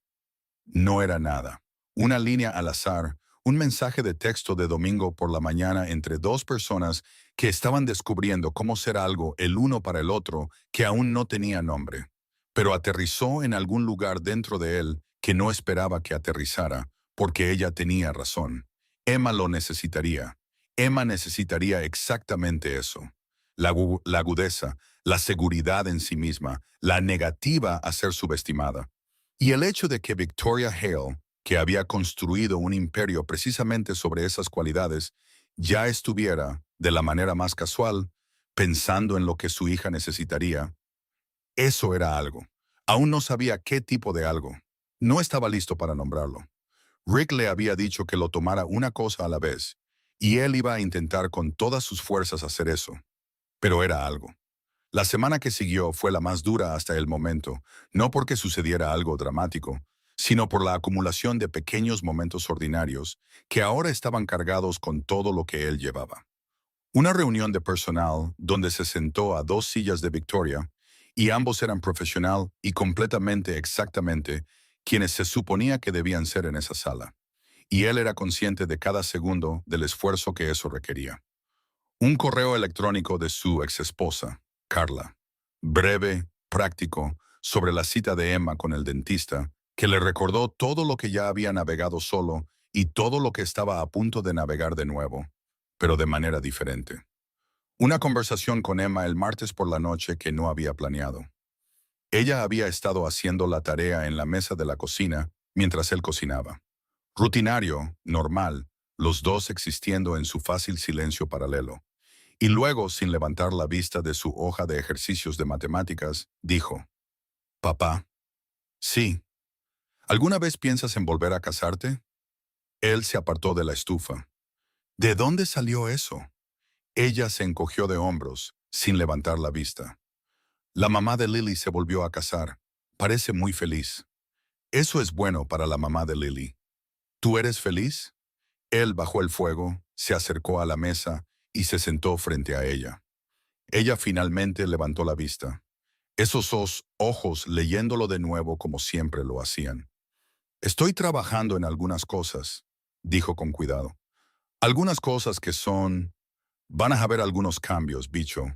No era nada. Una línea al azar, un mensaje de texto de domingo por la mañana entre 2 personas que estaban descubriendo cómo ser algo el uno para el otro que aún no tenía nombre. Pero aterrizó en algún lugar dentro de él que no esperaba que aterrizara, porque ella tenía razón. Emma lo necesitaría. Emma necesitaría exactamente eso. La agudeza, la seguridad en sí misma, la negativa a ser subestimada. Y el hecho de que Victoria Hale, que había construido un imperio precisamente sobre esas cualidades, ya estuviera, de la manera más casual, pensando en lo que su hija necesitaría, eso era algo. Aún no sabía qué tipo de algo. No estaba listo para nombrarlo. Rick le había dicho que lo tomara una cosa a la vez, y él iba a intentar con todas sus fuerzas hacer eso. Pero era algo. La semana que siguió fue la más dura hasta el momento, no porque sucediera algo dramático, sino por la acumulación de pequeños momentos ordinarios que ahora estaban cargados con todo lo que él llevaba. Una reunión de personal donde se sentó a 2 sillas de Victoria y ambos eran profesional y completamente exactamente quienes se suponía que debían ser en esa sala. Y él era consciente de cada segundo del esfuerzo que eso requería. Un correo electrónico de su exesposa, Carla, breve, práctico, sobre la cita de Emma con el dentista, que le recordó todo lo que ya había navegado solo y todo lo que estaba a punto de navegar de nuevo, pero de manera diferente. Una conversación con Emma el martes por la noche que no había planeado. Ella había estado haciendo la tarea en la mesa de la cocina mientras él cocinaba. Rutinario, normal, los dos existiendo en su fácil silencio paralelo. Y luego, sin levantar la vista de su hoja de ejercicios de matemáticas, dijo, «Papá, sí. ¿Alguna vez piensas en volver a casarte?» Él se apartó de la estufa. «¿De dónde salió eso?» Ella se encogió de hombros, sin levantar la vista. «La mamá de Lily se volvió a casar. Parece muy feliz. Eso es bueno para la mamá de Lily. ¿Tú eres feliz?» Él bajó el fuego, se acercó a la mesa y se sentó frente a ella. Ella finalmente levantó la vista. Esos ojos leyéndolo de nuevo como siempre lo hacían. «Estoy trabajando en algunas cosas», dijo con cuidado. «Algunas cosas que son... Van a haber algunos cambios, bicho.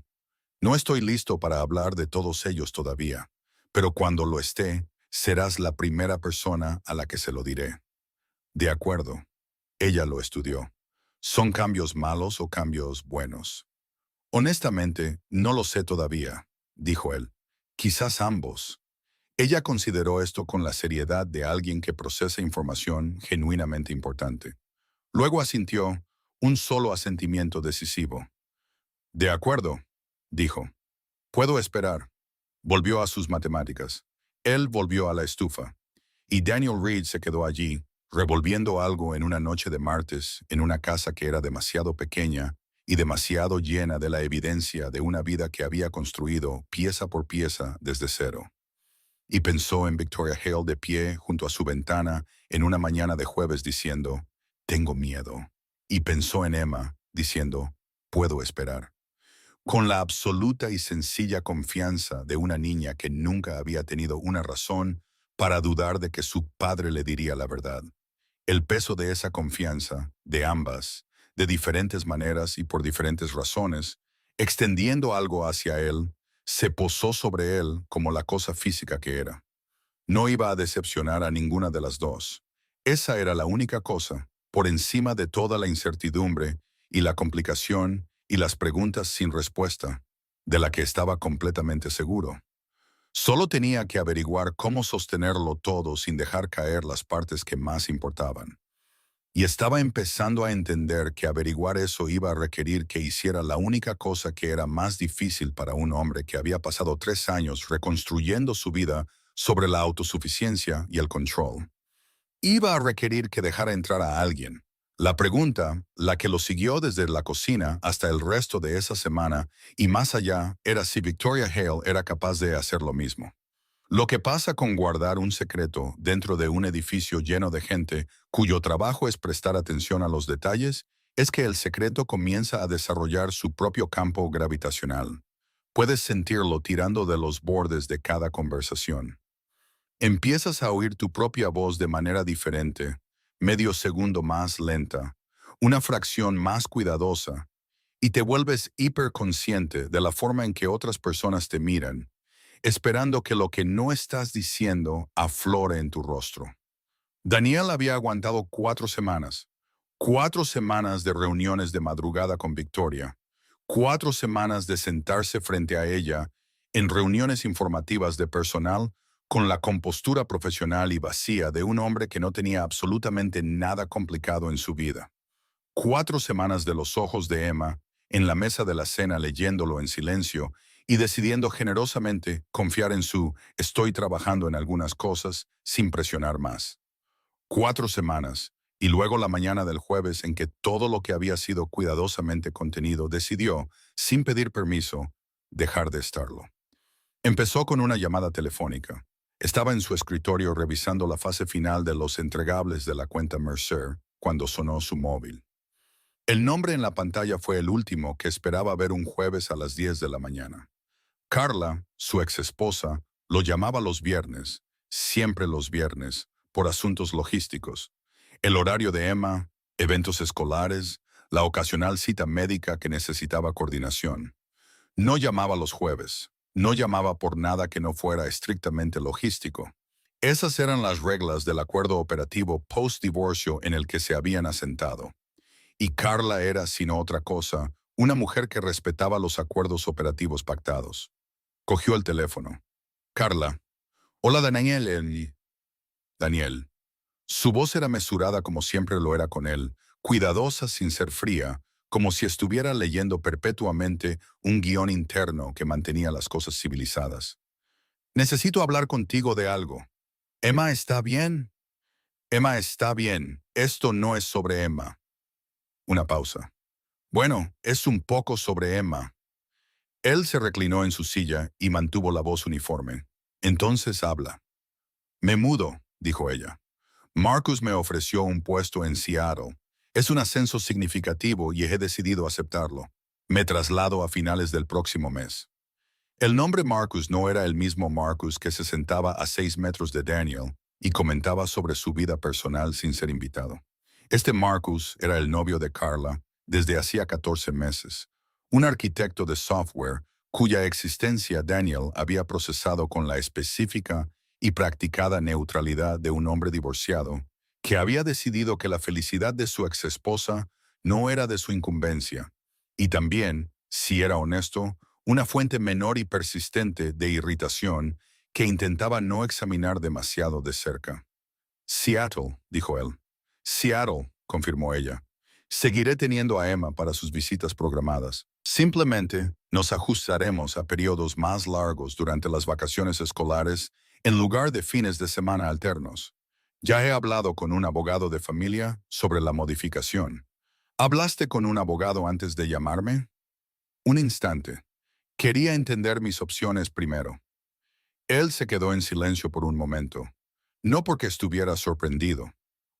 No estoy listo para hablar de todos ellos todavía, pero cuando lo esté, serás la primera persona a la que se lo diré». «De acuerdo». Ella lo estudió. ¿Son cambios malos o cambios buenos? «Honestamente, no lo sé todavía», dijo él. «Quizás ambos». Ella consideró esto con la seriedad de alguien que procesa información genuinamente importante. Luego asintió, un solo asentimiento decisivo. «De acuerdo», dijo. «Puedo esperar». Volvió a sus matemáticas. Él volvió a la estufa. Y Daniel Reed se quedó allí, revolviendo algo en una noche de martes, en una casa que era demasiado pequeña y demasiado llena de la evidencia de una vida que había construido pieza por pieza desde cero. Y pensó en Victoria Hale de pie junto a su ventana en una mañana de jueves diciendo, «Tengo miedo». Y pensó en Emma, diciendo, «Puedo esperar». Con la absoluta y sencilla confianza de una niña que nunca había tenido una razón para dudar de que su padre le diría la verdad. El peso de esa confianza, de ambas, de diferentes maneras y por diferentes razones, extendiendo algo hacia él, se posó sobre él como la cosa física que era. No iba a decepcionar a ninguna de las dos. Esa era la única cosa, por encima de toda la incertidumbre y la complicación y las preguntas sin respuesta, de la que estaba completamente seguro. Solo tenía que averiguar cómo sostenerlo todo sin dejar caer las partes que más importaban. Y estaba empezando a entender que averiguar eso iba a requerir que hiciera la única cosa que era más difícil para un hombre que había pasado 3 años reconstruyendo su vida sobre la autosuficiencia y el control. Iba a requerir que dejara entrar a alguien. La pregunta, la que lo siguió desde la cocina hasta el resto de esa semana y más allá, era si Victoria Hale era capaz de hacer lo mismo. Lo que pasa con guardar un secreto dentro de un edificio lleno de gente cuyo trabajo es prestar atención a los detalles es que el secreto comienza a desarrollar su propio campo gravitacional. Puedes sentirlo tirando de los bordes de cada conversación. Empiezas a oír tu propia voz de manera diferente, medio segundo más lenta, una fracción más cuidadosa, y te vuelves hiperconsciente de la forma en que otras personas te miran, esperando que lo que no estás diciendo aflore en tu rostro. Daniel había aguantado 4 semanas de reuniones de madrugada con Victoria, 4 semanas de sentarse frente a ella en reuniones informativas de personal con la compostura profesional y vacía de un hombre que no tenía absolutamente nada complicado en su vida. 4 semanas de los ojos de Emma en la mesa de la cena leyéndolo en silencio y decidiendo generosamente confiar en su «estoy trabajando en algunas cosas» sin presionar más. 4 semanas, y luego la mañana del jueves en que todo lo que había sido cuidadosamente contenido decidió, sin pedir permiso, dejar de estarlo. Empezó con una llamada telefónica. Estaba en su escritorio revisando la fase final de los entregables de la cuenta Mercer cuando sonó su móvil. El nombre en la pantalla fue el último que esperaba ver un jueves a las 10 de la mañana. Carla, su exesposa, lo llamaba los viernes, siempre los viernes, por asuntos logísticos. El horario de Emma, eventos escolares, la ocasional cita médica que necesitaba coordinación. No llamaba los jueves, no llamaba por nada que no fuera estrictamente logístico. Esas eran las reglas del acuerdo operativo post-divorcio en el que se habían asentado. Y Carla era, sino otra cosa, una mujer que respetaba los acuerdos operativos pactados. Cogió el teléfono. Carla. Hola, Daniel. Daniel. Su voz era mesurada como siempre lo era con él, cuidadosa sin ser fría, como si estuviera leyendo perpetuamente un guión interno que mantenía las cosas civilizadas. Necesito hablar contigo de algo. ¿Emma está bien? Emma está bien. Esto no es sobre Emma. Una pausa. Bueno, es un poco sobre Emma. Él se reclinó en su silla y mantuvo la voz uniforme. Entonces habla. Me mudo, dijo ella. Marcus me ofreció un puesto en Seattle. Es un ascenso significativo y he decidido aceptarlo. Me traslado a finales del próximo mes. El nombre Marcus no era el mismo Marcus que se sentaba a 6 metros de Daniel y comentaba sobre su vida personal sin ser invitado. Este Marcus era el novio de Carla desde hacía 14 meses, un arquitecto de software cuya existencia Daniel había procesado con la específica y practicada neutralidad de un hombre divorciado que había decidido que la felicidad de su exesposa no era de su incumbencia, y también, si era honesto, una fuente menor y persistente de irritación que intentaba no examinar demasiado de cerca. Seattle, dijo él. Seattle, confirmó ella. Seguiré teniendo a Emma para sus visitas programadas. Simplemente nos ajustaremos a periodos más largos durante las vacaciones escolares en lugar de fines de semana alternos. Ya he hablado con un abogado de familia sobre la modificación. ¿Hablaste con un abogado antes de llamarme? Un instante. Quería entender mis opciones primero. Él se quedó en silencio por un momento. No porque estuviera sorprendido.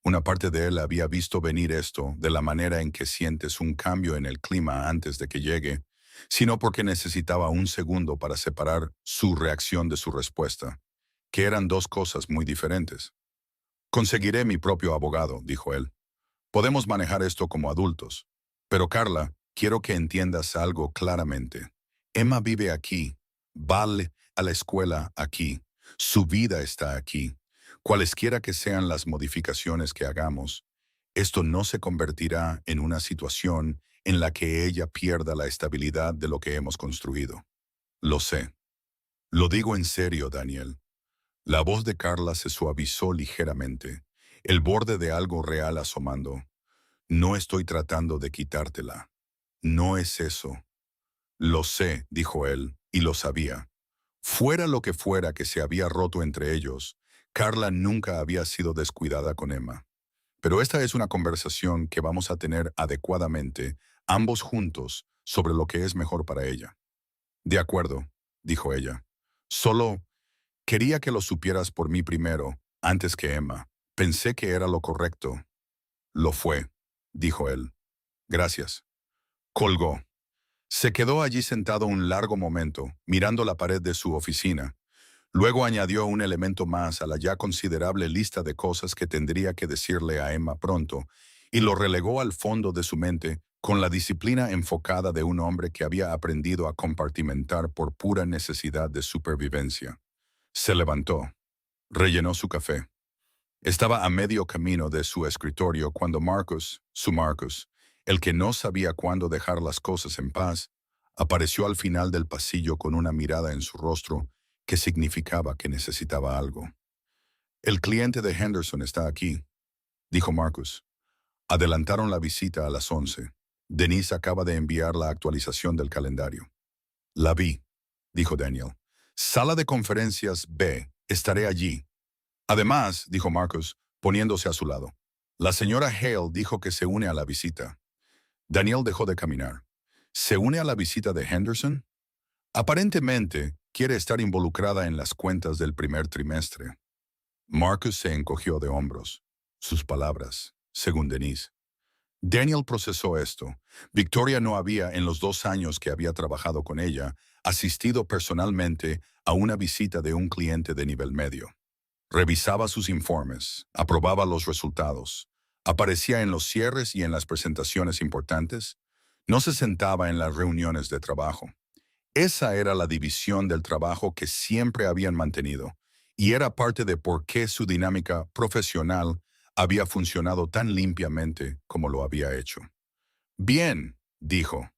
Una parte de él había visto venir esto de la manera en que sientes un cambio en el clima antes de que llegue, sino porque necesitaba un segundo para separar su reacción de su respuesta, que eran dos cosas muy diferentes. Conseguiré mi propio abogado, dijo él. Podemos manejar esto como adultos. Pero Carla, quiero que entiendas algo claramente. Emma vive aquí, va a la escuela aquí, su vida está aquí. Cualesquiera que sean las modificaciones que hagamos, esto no se convertirá en una situación en la que ella pierda la estabilidad de lo que hemos construido. Lo sé. Lo digo en serio, Daniel. La voz de Carla se suavizó ligeramente, el borde de algo real asomando. No estoy tratando de quitártela. No es eso. Lo sé, dijo él, y lo sabía. Fuera lo que fuera que se había roto entre ellos, Carla nunca había sido descuidada con Emma. Pero esta es una conversación que vamos a tener adecuadamente, ambos juntos, sobre lo que es mejor para ella. De acuerdo, dijo ella. Solo quería que lo supieras por mí primero, antes que Emma. Pensé que era lo correcto. Lo fue, dijo él. Gracias. Colgó. Se quedó allí sentado un largo momento, mirando la pared de su oficina. Luego añadió un elemento más a la ya considerable lista de cosas que tendría que decirle a Emma pronto, y lo relegó al fondo de su mente con la disciplina enfocada de un hombre que había aprendido a compartimentar por pura necesidad de supervivencia. Se levantó. Rellenó su café. Estaba a medio camino de su escritorio cuando Marcus, el que no sabía cuándo dejar las cosas en paz, apareció al final del pasillo con una mirada en su rostro que significaba que necesitaba algo. El cliente de Henderson está aquí, dijo Marcus. Adelantaron la visita a las 11. Denise acaba de enviar la actualización del calendario. La vi, dijo Daniel. Sala de conferencias B, estaré allí. Además, dijo Marcus, poniéndose a su lado, la señora Hale dijo que se une a la visita. Daniel dejó de caminar. ¿Se une a la visita de Henderson? Aparentemente, quiere estar involucrada en las cuentas del primer trimestre. Marcus se encogió de hombros. Sus palabras, según Denise. Daniel procesó esto. Victoria no había, en los 2 años que había trabajado con ella, asistido personalmente a una visita de un cliente de nivel medio. Revisaba sus informes, aprobaba los resultados, Aparecía en los cierres y en las presentaciones importantes. No se sentaba en las reuniones de trabajo. Esa era la división del trabajo que siempre habían mantenido, y era parte de por qué su dinámica profesional había funcionado tan limpiamente como lo había hecho. Bien, dijo.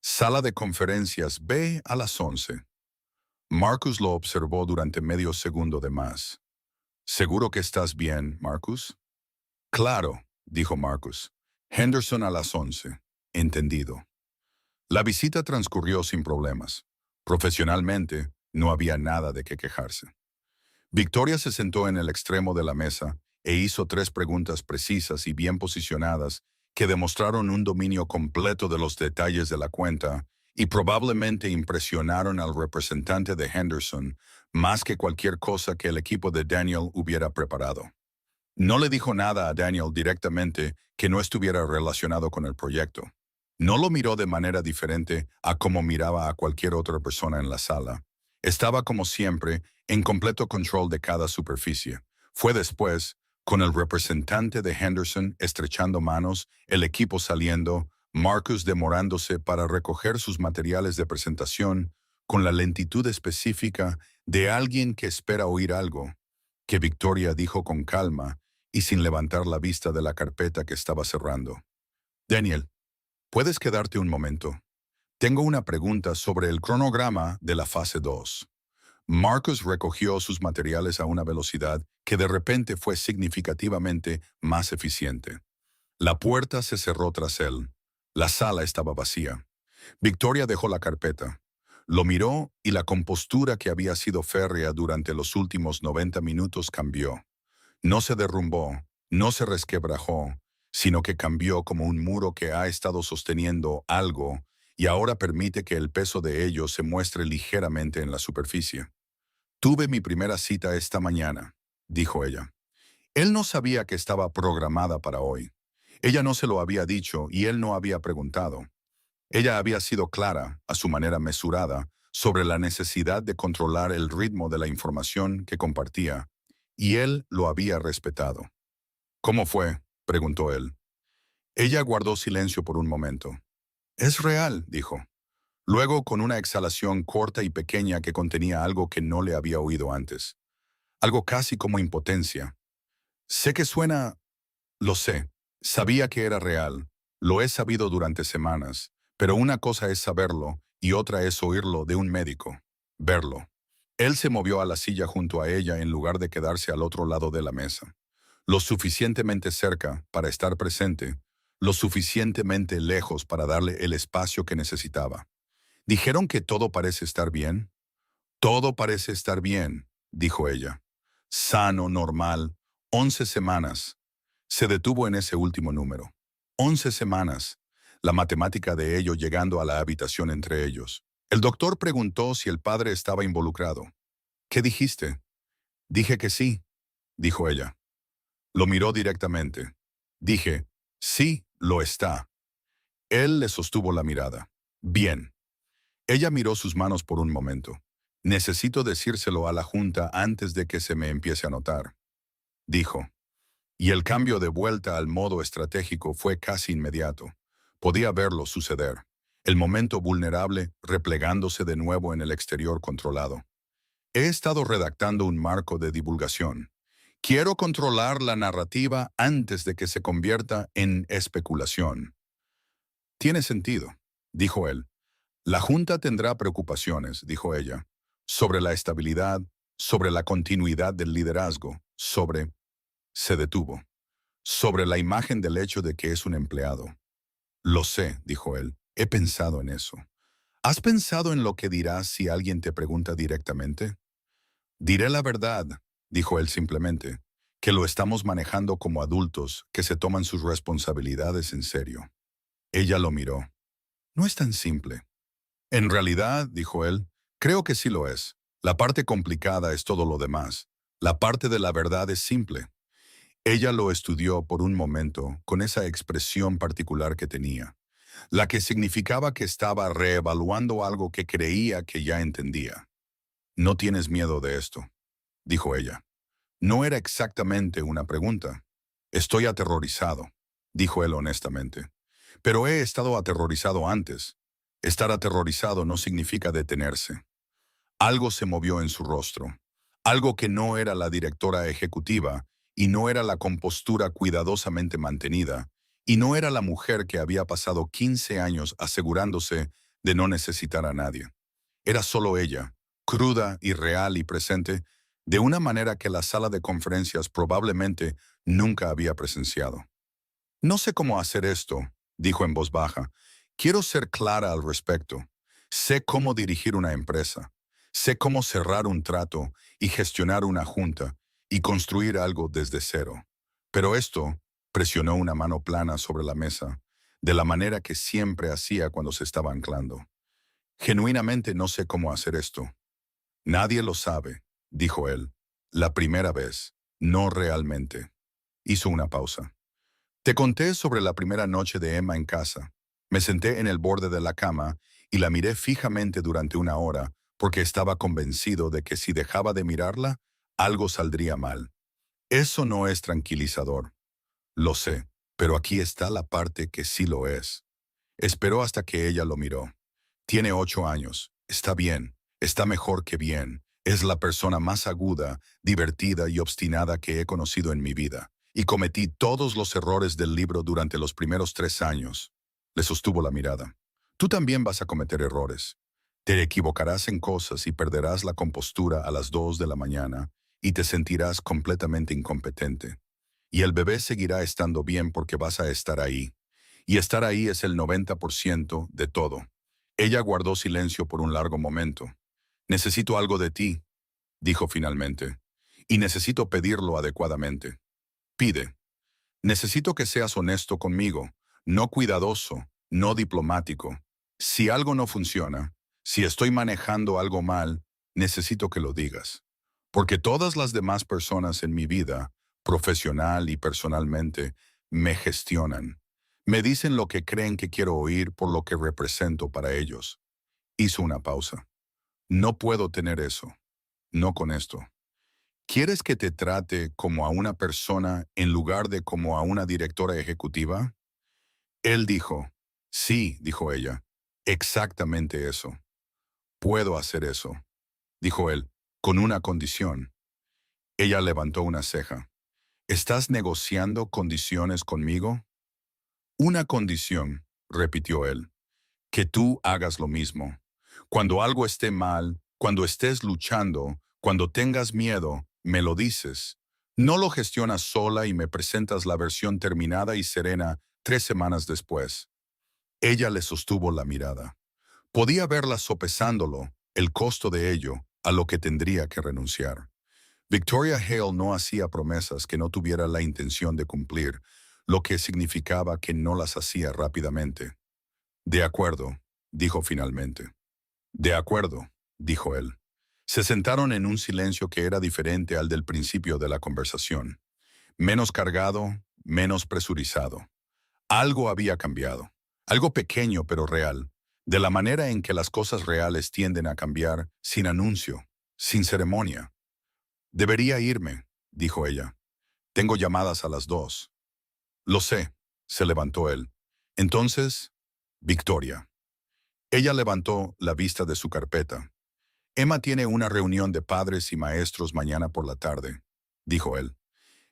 Sala de conferencias B a las 11. Marcus lo observó durante medio segundo de más. ¿Seguro que estás bien, Marcus? Claro, dijo Marcus. Henderson a las 11. Entendido. La visita transcurrió sin problemas. Profesionalmente, no había nada de qué quejarse. Victoria se sentó en el extremo de la mesa e hizo 3 preguntas precisas y bien posicionadas que demostraron un dominio completo de los detalles de la cuenta y probablemente impresionaron al representante de Henderson más que cualquier cosa que el equipo de Daniel hubiera preparado. No le dijo nada a Daniel directamente que no estuviera relacionado con el proyecto. No lo miró de manera diferente a como miraba a cualquier otra persona en la sala. Estaba como siempre en completo control de cada superficie. Fue después, con el representante de Henderson estrechando manos, el equipo saliendo, Marcus demorándose para recoger sus materiales de presentación, con la lentitud específica de alguien que espera oír algo, que Victoria dijo con calma y sin levantar la vista de la carpeta que estaba cerrando. Daniel, ¿puedes quedarte un momento? Tengo una pregunta sobre el cronograma de la fase 2. Marcus recogió sus materiales a una velocidad que de repente fue significativamente más eficiente. La puerta se cerró tras él. La sala estaba vacía. Victoria dejó la carpeta. Lo miró y la compostura que había sido férrea durante los últimos 90 minutos cambió. No se derrumbó, no se resquebrajó, sino que cambió como un muro que ha estado sosteniendo algo y ahora permite que el peso de ello se muestre ligeramente en la superficie. Tuve mi primera cita esta mañana, dijo ella. Él no sabía que estaba programada para hoy. Ella no se lo había dicho y él no había preguntado. Ella había sido clara, a su manera mesurada, sobre la necesidad de controlar el ritmo de la información que compartía, y él lo había respetado. ¿Cómo fue?, preguntó él. Ella guardó silencio por un momento. Es real, dijo. Luego, con una exhalación corta y pequeña que contenía algo que no le había oído antes. Algo casi como impotencia. Sé que suena... Lo sé. Sabía que era real. Lo he sabido durante semanas. Pero una cosa es saberlo y otra es oírlo de un médico. Verlo. Él se movió a la silla junto a ella en lugar de quedarse al otro lado de la mesa. Lo suficientemente cerca para estar presente, lo suficientemente lejos para darle el espacio que necesitaba. ¿Dijeron que todo parece estar bien? Todo parece estar bien, dijo ella. Sano, normal, 11 semanas. Se detuvo en ese último número. 11 semanas. La matemática de ello llegando a la habitación entre ellos. El doctor preguntó si el padre estaba involucrado. ¿Qué dijiste? Dije que sí, dijo ella. Lo miró directamente. Dije, sí, lo está. Él le sostuvo la mirada. Bien. Ella miró sus manos por un momento. Necesito decírselo a la Junta antes de que se me empiece a notar, dijo. Y el cambio de vuelta al modo estratégico fue casi inmediato. Podía verlo suceder. El momento vulnerable replegándose de nuevo en el exterior controlado. He estado redactando un marco de divulgación. Quiero controlar la narrativa antes de que se convierta en especulación. Tiene sentido, dijo él. La Junta tendrá preocupaciones, dijo ella, sobre la estabilidad, sobre la continuidad del liderazgo, sobre... Se detuvo. Sobre la imagen del hecho de que es un empleado. Lo sé, dijo él. He pensado en eso. ¿Has pensado en lo que dirás si alguien te pregunta directamente? Diré la verdad, dijo él simplemente, que lo estamos manejando como adultos que se toman sus responsabilidades en serio. Ella lo miró. No es tan simple. En realidad, dijo él, creo que sí lo es. La parte complicada es todo lo demás. La parte de la verdad es simple. Ella lo estudió por un momento con esa expresión particular que tenía, la que significaba que estaba reevaluando algo que creía que ya entendía. No tienes miedo de esto, dijo ella. No era exactamente una pregunta. Estoy aterrorizado, dijo él honestamente. Pero he estado aterrorizado antes. Estar aterrorizado no significa detenerse. Algo se movió en su rostro. Algo que no era la directora ejecutiva, y no era la compostura cuidadosamente mantenida, y no era la mujer que había pasado 15 años asegurándose de no necesitar a nadie. Era solo ella, cruda y real y presente, de una manera que la sala de conferencias probablemente nunca había presenciado. No sé cómo hacer esto, dijo en voz baja. Quiero ser clara al respecto. Sé cómo dirigir una empresa. Sé cómo cerrar un trato y gestionar una junta y construir algo desde cero. Pero esto presionó una mano plana sobre la mesa, de la manera que siempre hacía cuando se estaba anclando. Genuinamente no sé cómo hacer esto. Nadie lo sabe, dijo él. La primera vez, no realmente. Hizo una pausa. Te conté sobre la primera noche de Emma en casa. Me senté en el borde de la cama y la miré fijamente durante una hora porque estaba convencido de que si dejaba de mirarla, algo saldría mal. Eso no es tranquilizador. Lo sé, pero aquí está la parte que sí lo es. Esperó hasta que ella lo miró. Tiene 8 años. Está bien. Está mejor que bien. Es la persona más aguda, divertida y obstinada que he conocido en mi vida. Y cometí todos los errores del libro durante los primeros 3 años. Le sostuvo la mirada. Tú también vas a cometer errores. Te equivocarás en cosas y perderás la compostura a las 2 de la mañana y te sentirás completamente incompetente. Y el bebé seguirá estando bien porque vas a estar ahí. Y estar ahí es el 90% de todo. Ella guardó silencio por un largo momento. Necesito algo de ti, dijo finalmente. Y necesito pedirlo adecuadamente. Pide. Necesito que seas honesto conmigo, no cuidadoso, no diplomático. Si algo no funciona, si estoy manejando algo mal, necesito que lo digas. Porque todas las demás personas en mi vida, profesional y personalmente, me gestionan. Me dicen lo que creen que quiero oír por lo que represento para ellos. Hizo una pausa. No puedo tener eso. No con esto. ¿Quieres que te trate como a una persona en lugar de como a una directora ejecutiva? Él dijo, sí, dijo ella, exactamente eso. Puedo hacer eso, dijo él, con una condición. Ella levantó una ceja. ¿Estás negociando condiciones conmigo? Una condición, repitió él, que tú hagas lo mismo. Cuando algo esté mal, cuando estés luchando, cuando tengas miedo, me lo dices. No lo gestionas sola y me presentas la versión terminada y serena 3 semanas después. Ella le sostuvo la mirada. Podía verla sopesándolo, el costo de ello, a lo que tendría que renunciar. Victoria Hale no hacía promesas que no tuviera la intención de cumplir, lo que significaba que no las hacía rápidamente. De acuerdo, dijo finalmente. De acuerdo, dijo él. Se sentaron en un silencio que era diferente al del principio de la conversación. Menos cargado, menos presurizado. Algo había cambiado. Algo pequeño pero real. De la manera en que las cosas reales tienden a cambiar, sin anuncio, sin ceremonia. Debería irme, dijo ella. Tengo llamadas a las 2. Lo sé, se levantó él. Entonces, Victoria. Ella levantó la vista de su carpeta. Emma tiene una reunión de padres y maestros mañana por la tarde, dijo él.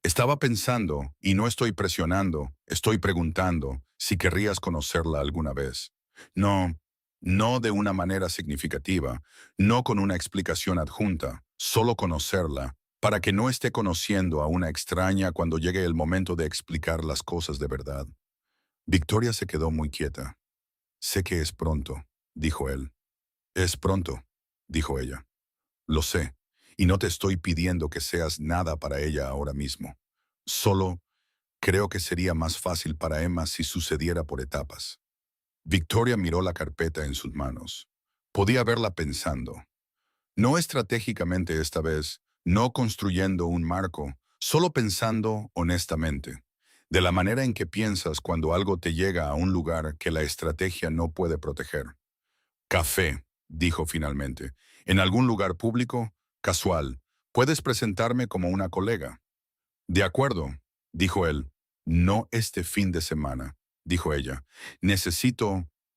Estaba pensando, y no estoy presionando, estoy preguntando si querrías conocerla alguna vez. No, no de una manera significativa, no con una explicación adjunta, solo conocerla, para que no esté conociendo a una extraña cuando llegue el momento de explicar las cosas de verdad. Victoria se quedó muy quieta. Sé que es pronto, dijo él. Es pronto, dijo ella. Lo sé, y no te estoy pidiendo que seas nada para ella ahora mismo. Solo creo que sería más fácil para Emma si sucediera por etapas. Victoria miró la carpeta en sus manos. Podía verla pensando. No estratégicamente esta vez, no construyendo un marco, solo pensando honestamente. De la manera en que piensas cuando algo te llega a un lugar que la estrategia no puede proteger. Café, dijo finalmente. En algún lugar público, casual. Puedes presentarme como una colega. De acuerdo, dijo él, No este fin de semana, dijo ella.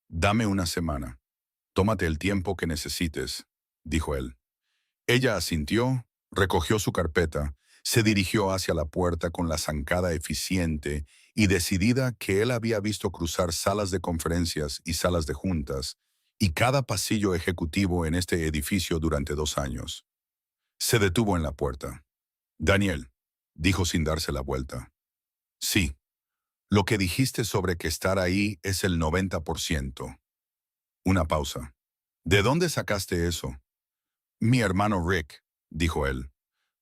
Dame una semana. Tómate el tiempo que necesites, dijo él. Ella asintió, recogió su carpeta, se dirigió hacia la puerta con la zancada eficiente y decidida que él había visto cruzar salas de conferencias y salas de juntas y cada pasillo ejecutivo en este edificio durante 2 años. Se detuvo en la puerta. Daniel, dijo sin darse la vuelta. Sí, lo que dijiste sobre que estar ahí es el 90%. Una pausa. ¿De dónde sacaste eso? Mi hermano Rick, dijo él.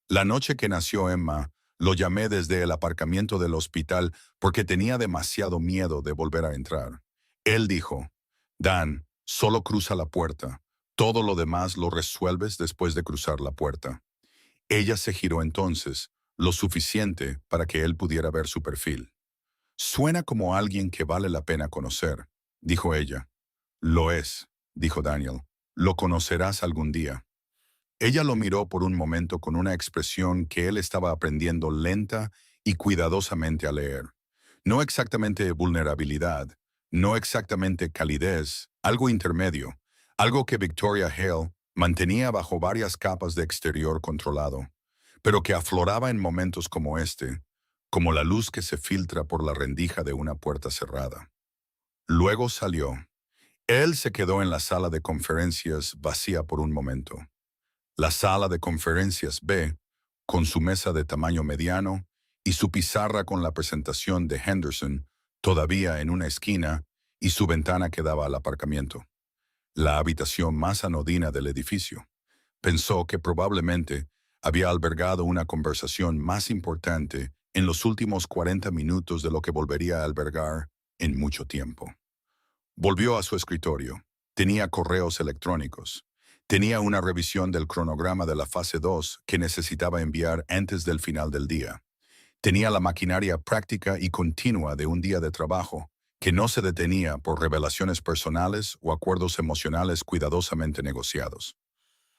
La noche que nació Emma, lo llamé desde el aparcamiento del hospital porque tenía demasiado miedo de volver a entrar. Él dijo, Dan, solo cruza la puerta. Todo lo demás lo resuelves después de cruzar la puerta. Ella se giró entonces, lo suficiente para que él pudiera ver su perfil. Suena como alguien que vale la pena conocer, dijo ella. Lo es, dijo Daniel. Lo conocerás algún día. Ella lo miró por un momento con una expresión que él estaba aprendiendo lenta y cuidadosamente a leer. No exactamente vulnerabilidad, no exactamente calidez, algo intermedio, algo que Victoria Hale mantenía bajo varias capas de exterior controlado, pero que afloraba en momentos como este, como la luz que se filtra por la rendija de una puerta cerrada. Luego salió. Él se quedó en la sala de conferencias vacía por un momento. La sala de conferencias B, con su mesa de tamaño mediano y su pizarra con la presentación de Henderson, todavía en una esquina, y su ventana que daba al aparcamiento. La habitación más anodina del edificio. Pensó que probablemente había albergado una conversación más importante en los últimos 40 minutos de lo que volvería a albergar en mucho tiempo. Volvió a su escritorio. Tenía correos electrónicos. Tenía una revisión del cronograma de la fase 2 que necesitaba enviar antes del final del día. Tenía la maquinaria práctica y continua de un día de trabajo, que no se detenía por revelaciones personales o acuerdos emocionales cuidadosamente negociados.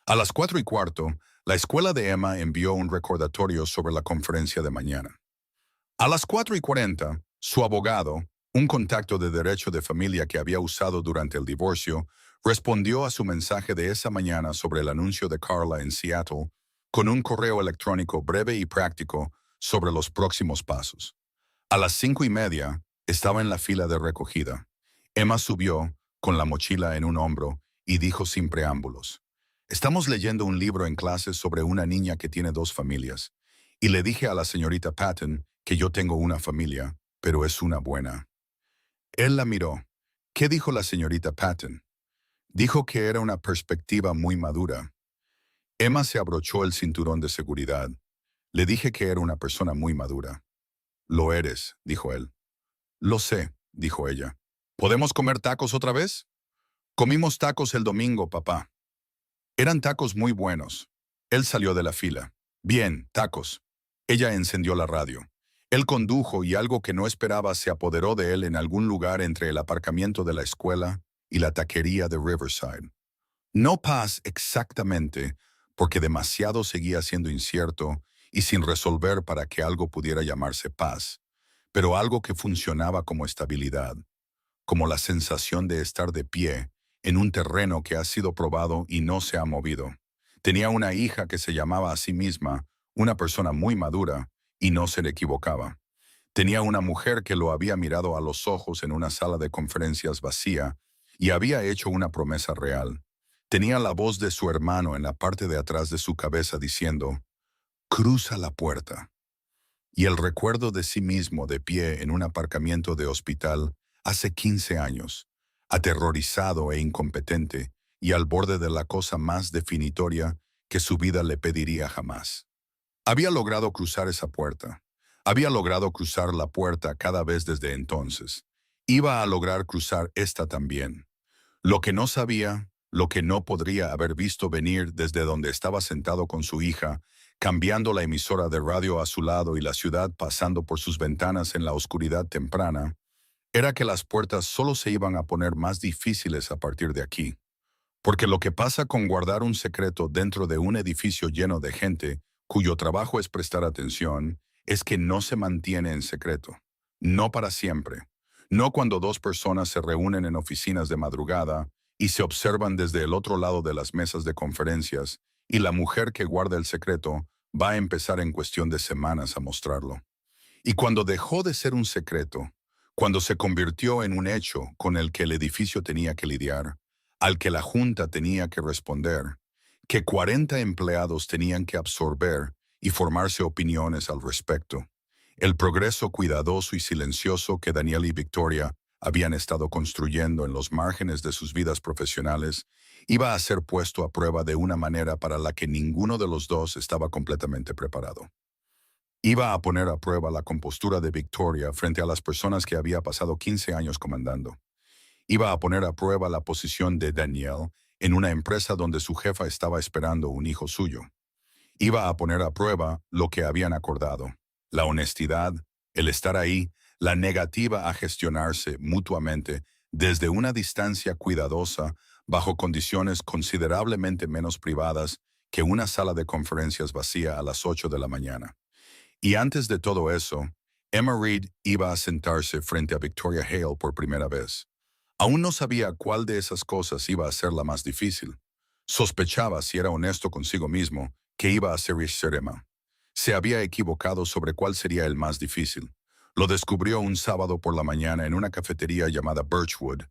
A las 4:15, la escuela de Emma envió un recordatorio sobre la conferencia de mañana. A las 4:40, su abogado, un contacto de derecho de familia que había usado durante el divorcio, respondió a su mensaje de esa mañana sobre el anuncio de Carla en Seattle con un correo electrónico breve y práctico sobre los próximos pasos. A las 5:30 estaba en la fila de recogida. Emma subió, con la mochila en un hombro, y dijo sin preámbulos: Estamos leyendo un libro en clase sobre una niña que tiene 2 familias, y le dije a la señorita Patton que yo tengo una familia, pero es una buena. Él la miró. ¿Qué dijo la señorita Patton? Dijo que era una perspectiva muy madura. Emma se abrochó el cinturón de seguridad. Le dije que era una persona muy madura. Lo eres, dijo él. Lo sé, dijo ella. ¿Podemos comer tacos otra vez? Comimos tacos el domingo, papá. Eran tacos muy buenos. Él salió de la fila. Bien, tacos. Ella encendió la radio. Él condujo y algo que no esperaba se apoderó de él en algún lugar entre el aparcamiento de la escuela y la taquería de Riverside. No paz exactamente, porque demasiado seguía siendo incierto y sin resolver para que algo pudiera llamarse paz, pero algo que funcionaba como estabilidad, como la sensación de estar de pie en un terreno que ha sido probado y no se ha movido. Tenía una hija que se llamaba a sí misma una persona muy madura y no se le equivocaba. Tenía una mujer que lo había mirado a los ojos en una sala de conferencias vacía y había hecho una promesa real. Tenía la voz de su hermano en la parte de atrás de su cabeza diciendo: «Cruza la puerta». Y el recuerdo de sí mismo de pie en un aparcamiento de hospital hace 15 años, aterrorizado e incompetente y al borde de la cosa más definitoria que su vida le pediría jamás. Había logrado cruzar esa puerta. Había logrado cruzar la puerta cada vez desde entonces. Iba a lograr cruzar esta también. Lo que no sabía, lo que no podría haber visto venir desde donde estaba sentado con su hija, cambiando la emisora de radio a su lado y la ciudad pasando por sus ventanas en la oscuridad temprana, era que las puertas solo se iban a poner más difíciles a partir de aquí. Porque lo que pasa con guardar un secreto dentro de un edificio lleno de gente cuyo trabajo es prestar atención, es que no se mantiene en secreto. No para siempre. No cuando dos personas se reúnen en oficinas de madrugada y se observan desde el otro lado de las mesas de conferencias y la mujer que guarda el secreto va a empezar en cuestión de semanas a mostrarlo. Y cuando dejó de ser un secreto, cuando se convirtió en un hecho con el que el edificio tenía que lidiar, al que la junta tenía que responder, que 40 empleados tenían que absorber y formarse opiniones al respecto, el progreso cuidadoso y silencioso que Daniel y Victoria habían estado construyendo en los márgenes de sus vidas profesionales iba a ser puesto a prueba de una manera para la que ninguno de los dos estaba completamente preparado. Iba a poner a prueba la compostura de Victoria frente a las personas que había pasado 15 años comandando. Iba a poner a prueba la posición de Daniel en una empresa donde su jefa estaba esperando un hijo suyo. Iba a poner a prueba lo que habían acordado, la honestidad, el estar ahí, la negativa a gestionarse mutuamente desde una distancia cuidadosa bajo condiciones considerablemente menos privadas que una sala de conferencias vacía a las 8 de la mañana. Y antes de todo eso, Emma Reed iba a sentarse frente a Victoria Hale por primera vez. Aún no sabía cuál de esas cosas iba a ser la más difícil. Sospechaba, si era honesto consigo mismo, que iba a ser Emma. Se había equivocado sobre cuál sería el más difícil. Lo descubrió un sábado por la mañana en una cafetería llamada Birchwood,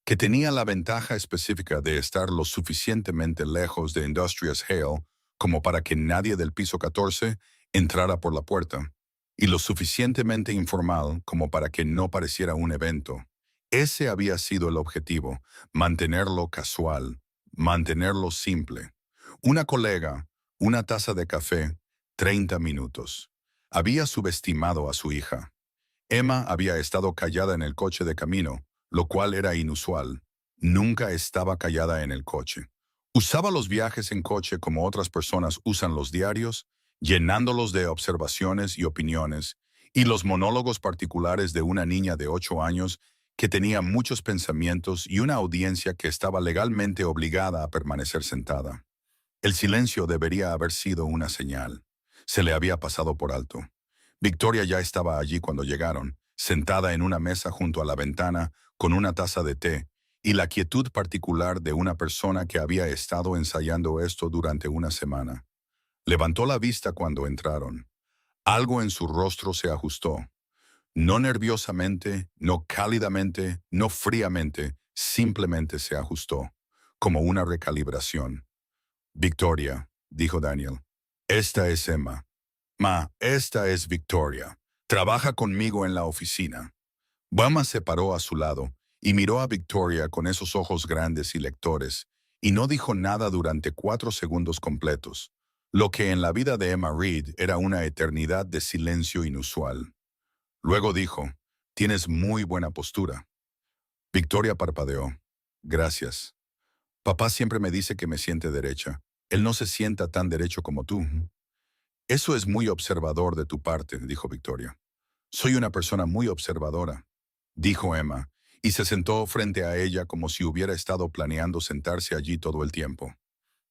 que tenía la ventaja específica de estar lo suficientemente lejos de Industrias Hale como para que nadie del piso 14 entrara por la puerta, y lo suficientemente informal como para que no pareciera un evento. Ese había sido el objetivo, mantenerlo casual, mantenerlo simple. Una colega, una taza de café, 30 minutos. Había subestimado a su hija. Emma había estado callada en el coche de camino, lo cual era inusual. Nunca estaba callada en el coche. Usaba los viajes en coche como otras personas usan los diarios, llenándolos de observaciones y opiniones, y los monólogos particulares de una niña de 8 años que tenía muchos pensamientos y una audiencia que estaba legalmente obligada a permanecer sentada. El silencio debería haber sido una señal. Se le había pasado por alto. Victoria ya estaba allí cuando llegaron, sentada en una mesa junto a la ventana con una taza de té, y la quietud particular de una persona que había estado ensayando esto durante una semana. Levantó la vista cuando entraron. Algo en su rostro se ajustó. No nerviosamente, no cálidamente, no fríamente, simplemente se ajustó, como una recalibración. Victoria, dijo Daniel. Esta es Emma. Esta es Victoria. Trabaja conmigo en la oficina. Bama se paró a su lado y miró a Victoria con esos ojos grandes y lectores, y no dijo nada durante 4 segundos completos, lo que en la vida de Emma Reed era una eternidad de silencio inusual. Luego dijo, «Tienes muy buena postura». Victoria parpadeó. «Gracias. Papá siempre me dice que me siente derecha. Él no se sienta tan derecho como tú». «Eso es muy observador de tu parte», dijo Victoria. «Soy una persona muy observadora», dijo Emma, y se sentó frente a ella como si hubiera estado planeando sentarse allí todo el tiempo.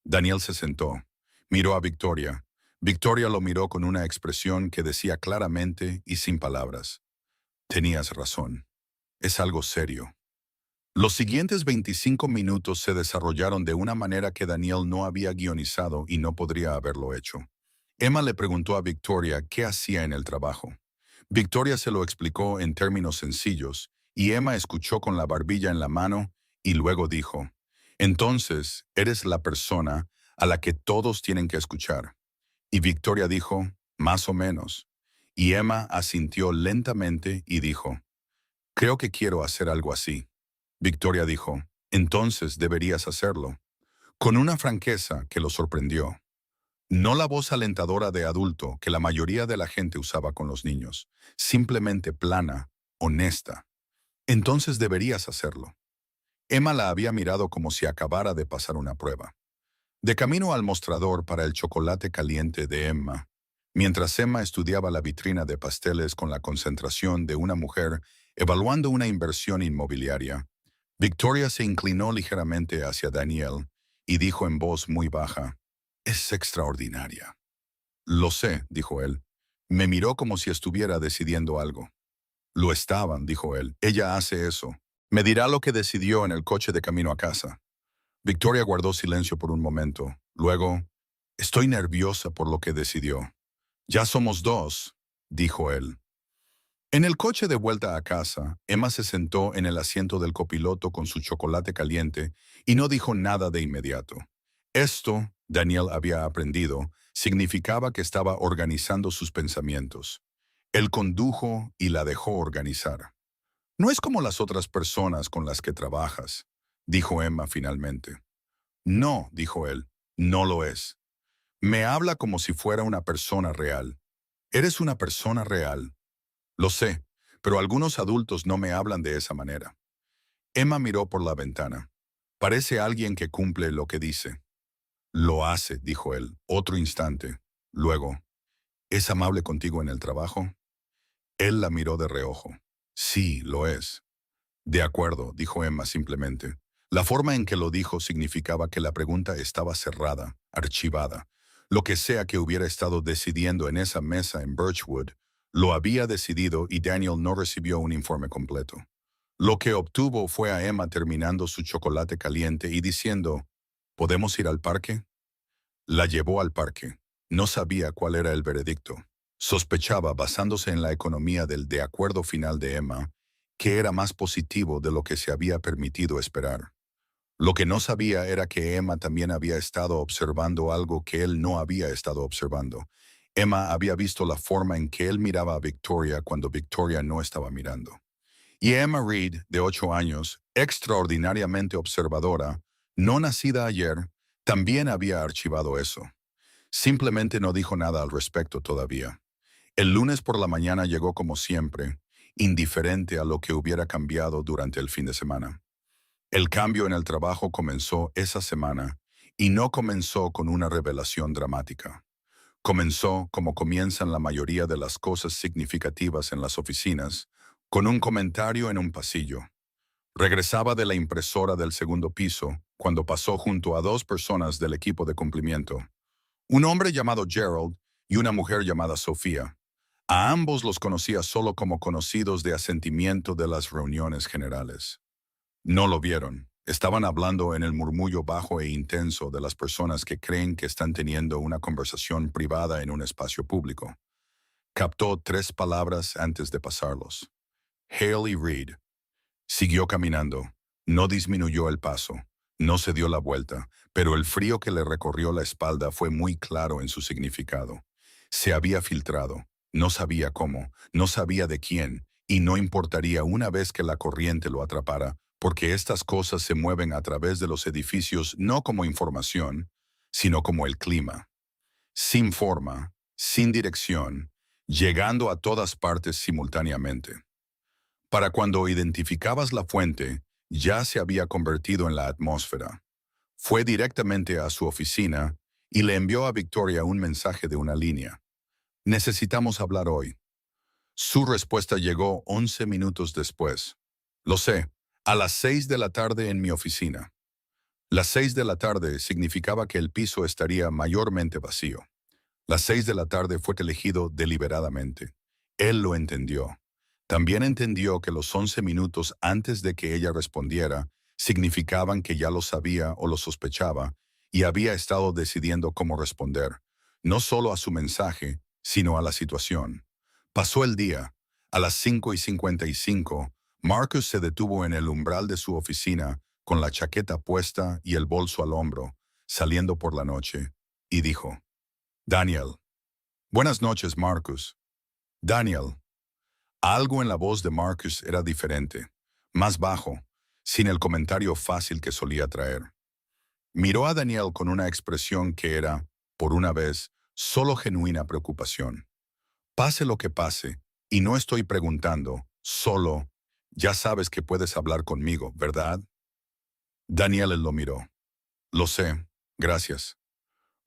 Daniel se sentó. Miró a Victoria. Victoria lo miró con una expresión que decía claramente y sin palabras. «Tenías razón. Es algo serio». Los siguientes 25 minutos se desarrollaron de una manera que Daniel no había guionizado y no podría haberlo hecho. Emma le preguntó a Victoria qué hacía en el trabajo. Victoria se lo explicó en términos sencillos, y Emma escuchó con la barbilla en la mano y luego dijo, «Entonces, eres la persona a la que todos tienen que escuchar». Y Victoria dijo, «Más o menos». Y Emma asintió lentamente y dijo, «Creo que quiero hacer algo así». Victoria dijo, «Entonces deberías hacerlo», con una franqueza que lo sorprendió. No la voz alentadora de adulto que la mayoría de la gente usaba con los niños, simplemente plana, honesta. «Entonces deberías hacerlo». Emma la había mirado como si acabara de pasar una prueba. De camino al mostrador para el chocolate caliente de Emma, mientras Emma estudiaba la vitrina de pasteles con la concentración de una mujer evaluando una inversión inmobiliaria, Victoria se inclinó ligeramente hacia Daniel y dijo en voz muy baja, «Es extraordinaria». «Lo sé», dijo él. Me miró como si estuviera decidiendo algo. Lo estaban, dijo él. Ella hace eso. Me dirá lo que decidió en el coche de camino a casa. Victoria guardó silencio por un momento. Luego, estoy nerviosa por lo que decidió. Ya somos dos, dijo él. En el coche de vuelta a casa, Emma se sentó en el asiento del copiloto con su chocolate caliente y no dijo nada de inmediato. Esto, Daniel había aprendido, significaba que estaba organizando sus pensamientos. Él condujo y la dejó organizar. No es como las otras personas con las que trabajas, dijo Emma finalmente. No, dijo él, no lo es. Me habla como si fuera una persona real. Eres una persona real. Lo sé, pero algunos adultos no me hablan de esa manera. Emma miró por la ventana. Parece alguien que cumple lo que dice. Lo hace, dijo él, otro instante. Luego, ¿es amable contigo en el trabajo? Él la miró de reojo. Sí, lo es. De acuerdo, dijo Emma simplemente. La forma en que lo dijo significaba que la pregunta estaba cerrada, archivada. Lo que sea que hubiera estado decidiendo en esa mesa en Birchwood, lo había decidido y Daniel no recibió un informe completo. Lo que obtuvo fue a Emma terminando su chocolate caliente y diciendo, ¿podemos ir al parque? La llevó al parque. No sabía cuál era el veredicto. Sospechaba, basándose en la economía del de acuerdo final de Emma, que era más positivo de lo que se había permitido esperar. Lo que no sabía era que Emma también había estado observando algo que él no había estado observando. Emma había visto la forma en que él miraba a Victoria cuando Victoria no estaba mirando. Y Emma Reed, de 8 años, extraordinariamente observadora, no nacida ayer, también había archivado eso. Simplemente no dijo nada al respecto todavía. El lunes por la mañana llegó como siempre, indiferente a lo que hubiera cambiado durante el fin de semana. El cambio en el trabajo comenzó esa semana y no comenzó con una revelación dramática. Comenzó como comienzan la mayoría de las cosas significativas en las oficinas, con un comentario en un pasillo. Regresaba de la impresora del segundo piso cuando pasó junto a 2 personas del equipo de cumplimiento. Un hombre llamado Gerald y una mujer llamada Sofía. A ambos los conocía solo como conocidos de asentimiento de las reuniones generales. No lo vieron. Estaban hablando en el murmullo bajo e intenso de las personas que creen que están teniendo una conversación privada en un espacio público. Captó 3 palabras antes de pasarlos. Hale y Reed. Siguió caminando. No disminuyó el paso. No se dio la vuelta, pero el frío que le recorrió la espalda fue muy claro en su significado. Se había filtrado. No sabía cómo, no sabía de quién, y no importaría una vez que la corriente lo atrapara, porque estas cosas se mueven a través de los edificios no como información, sino como el clima. Sin forma, sin dirección, llegando a todas partes simultáneamente. Para cuando identificabas la fuente, ya se había convertido en la atmósfera. Fue directamente a su oficina y le envió a Victoria un mensaje de una línea. Necesitamos hablar hoy. Su respuesta llegó 11 minutos después. Lo sé, a las 6 de la tarde en mi oficina. Las 6 de la tarde significaba que el piso estaría mayormente vacío. Las 6 de la tarde fue elegido deliberadamente. Él lo entendió. También entendió que los 11 minutos antes de que ella respondiera significaban que ya lo sabía o lo sospechaba y había estado decidiendo cómo responder, no solo a su mensaje, sino a la situación. Pasó el día. A las 5:55, Marcus se detuvo en el umbral de su oficina con la chaqueta puesta y el bolso al hombro, saliendo por la noche, y dijo, Daniel. Buenas noches, Marcus. Daniel. Algo en la voz de Marcus era diferente, más bajo, sin el comentario fácil que solía traer. Miró a Daniel con una expresión que era, por una vez, solo genuina preocupación. Pase lo que pase, y no estoy preguntando, solo, ya sabes que puedes hablar conmigo, ¿verdad? Daniel lo miró. Lo sé, gracias.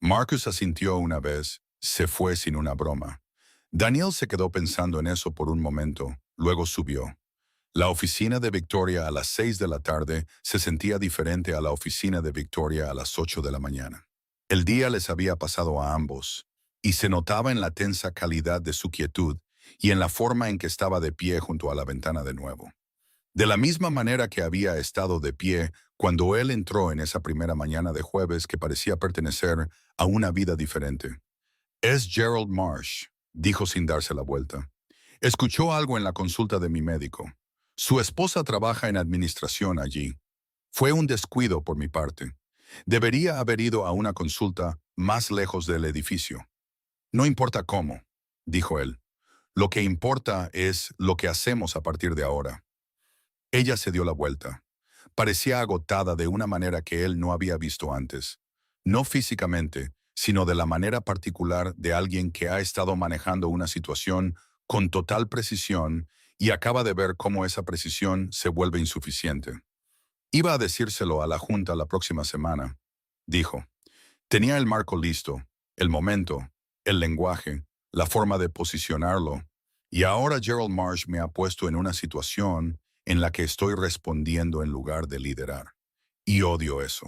Marcus asintió una vez, se fue sin una broma. Daniel se quedó pensando en eso por un momento, luego subió. La oficina de Victoria a las 6 de la tarde se sentía diferente a la oficina de Victoria a las 8 de la mañana. El día les había pasado a ambos, y se notaba en la tensa calidad de su quietud y en la forma en que estaba de pie junto a la ventana de nuevo. De la misma manera que había estado de pie cuando él entró en esa primera mañana de jueves que parecía pertenecer a una vida diferente. «Es Gerald Marsh», dijo sin darse la vuelta. «Escuchó algo en la consulta de mi médico. Su esposa trabaja en administración allí. Fue un descuido por mi parte. Debería haber ido a una consulta más lejos del edificio. No importa cómo», dijo él. «Lo que importa es lo que hacemos a partir de ahora». Ella se dio la vuelta. Parecía agotada de una manera que él no había visto antes. No físicamente, sino de la manera particular de alguien que ha estado manejando una situación con total precisión y acaba de ver cómo esa precisión se vuelve insuficiente. «Iba a decírselo a la Junta la próxima semana», dijo. «Tenía el marco listo, el momento, el lenguaje, la forma de posicionarlo, y ahora Gerald Marsh me ha puesto en una situación en la que estoy respondiendo en lugar de liderar. Y odio eso».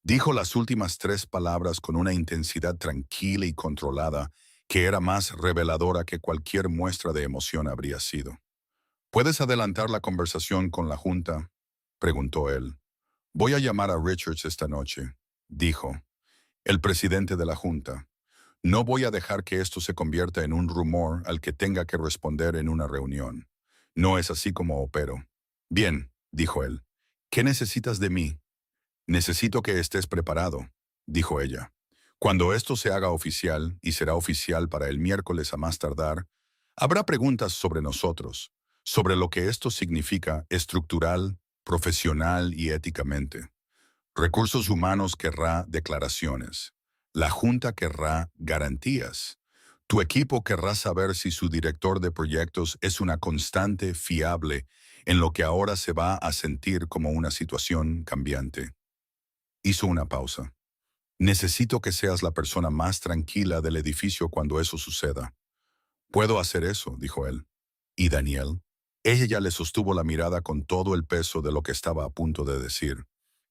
Dijo las últimas 3 palabras con una intensidad tranquila y controlada que era más reveladora que cualquier muestra de emoción habría sido. «¿Puedes adelantar la conversación con la Junta?», preguntó él. «Voy a llamar a Richards esta noche», dijo. «El presidente de la Junta. No voy a dejar que esto se convierta en un rumor al que tenga que responder en una reunión. No es así como opero». «Bien», dijo él. «¿Qué necesitas de mí?» «Necesito que estés preparado», dijo ella. «Cuando esto se haga oficial, y será oficial para el miércoles a más tardar, habrá preguntas sobre nosotros, sobre lo que esto significa estructural, profesional y éticamente. Recursos Humanos querrá declaraciones. La Junta querrá garantías. Tu equipo querrá saber si su director de proyectos es una constante fiable en lo que ahora se va a sentir como una situación cambiante». Hizo una pausa. «Necesito que seas la persona más tranquila del edificio cuando eso suceda». «Puedo hacer eso», dijo él. «¿Y Daniel?». Ella ya le sostuvo la mirada con todo el peso de lo que estaba a punto de decir.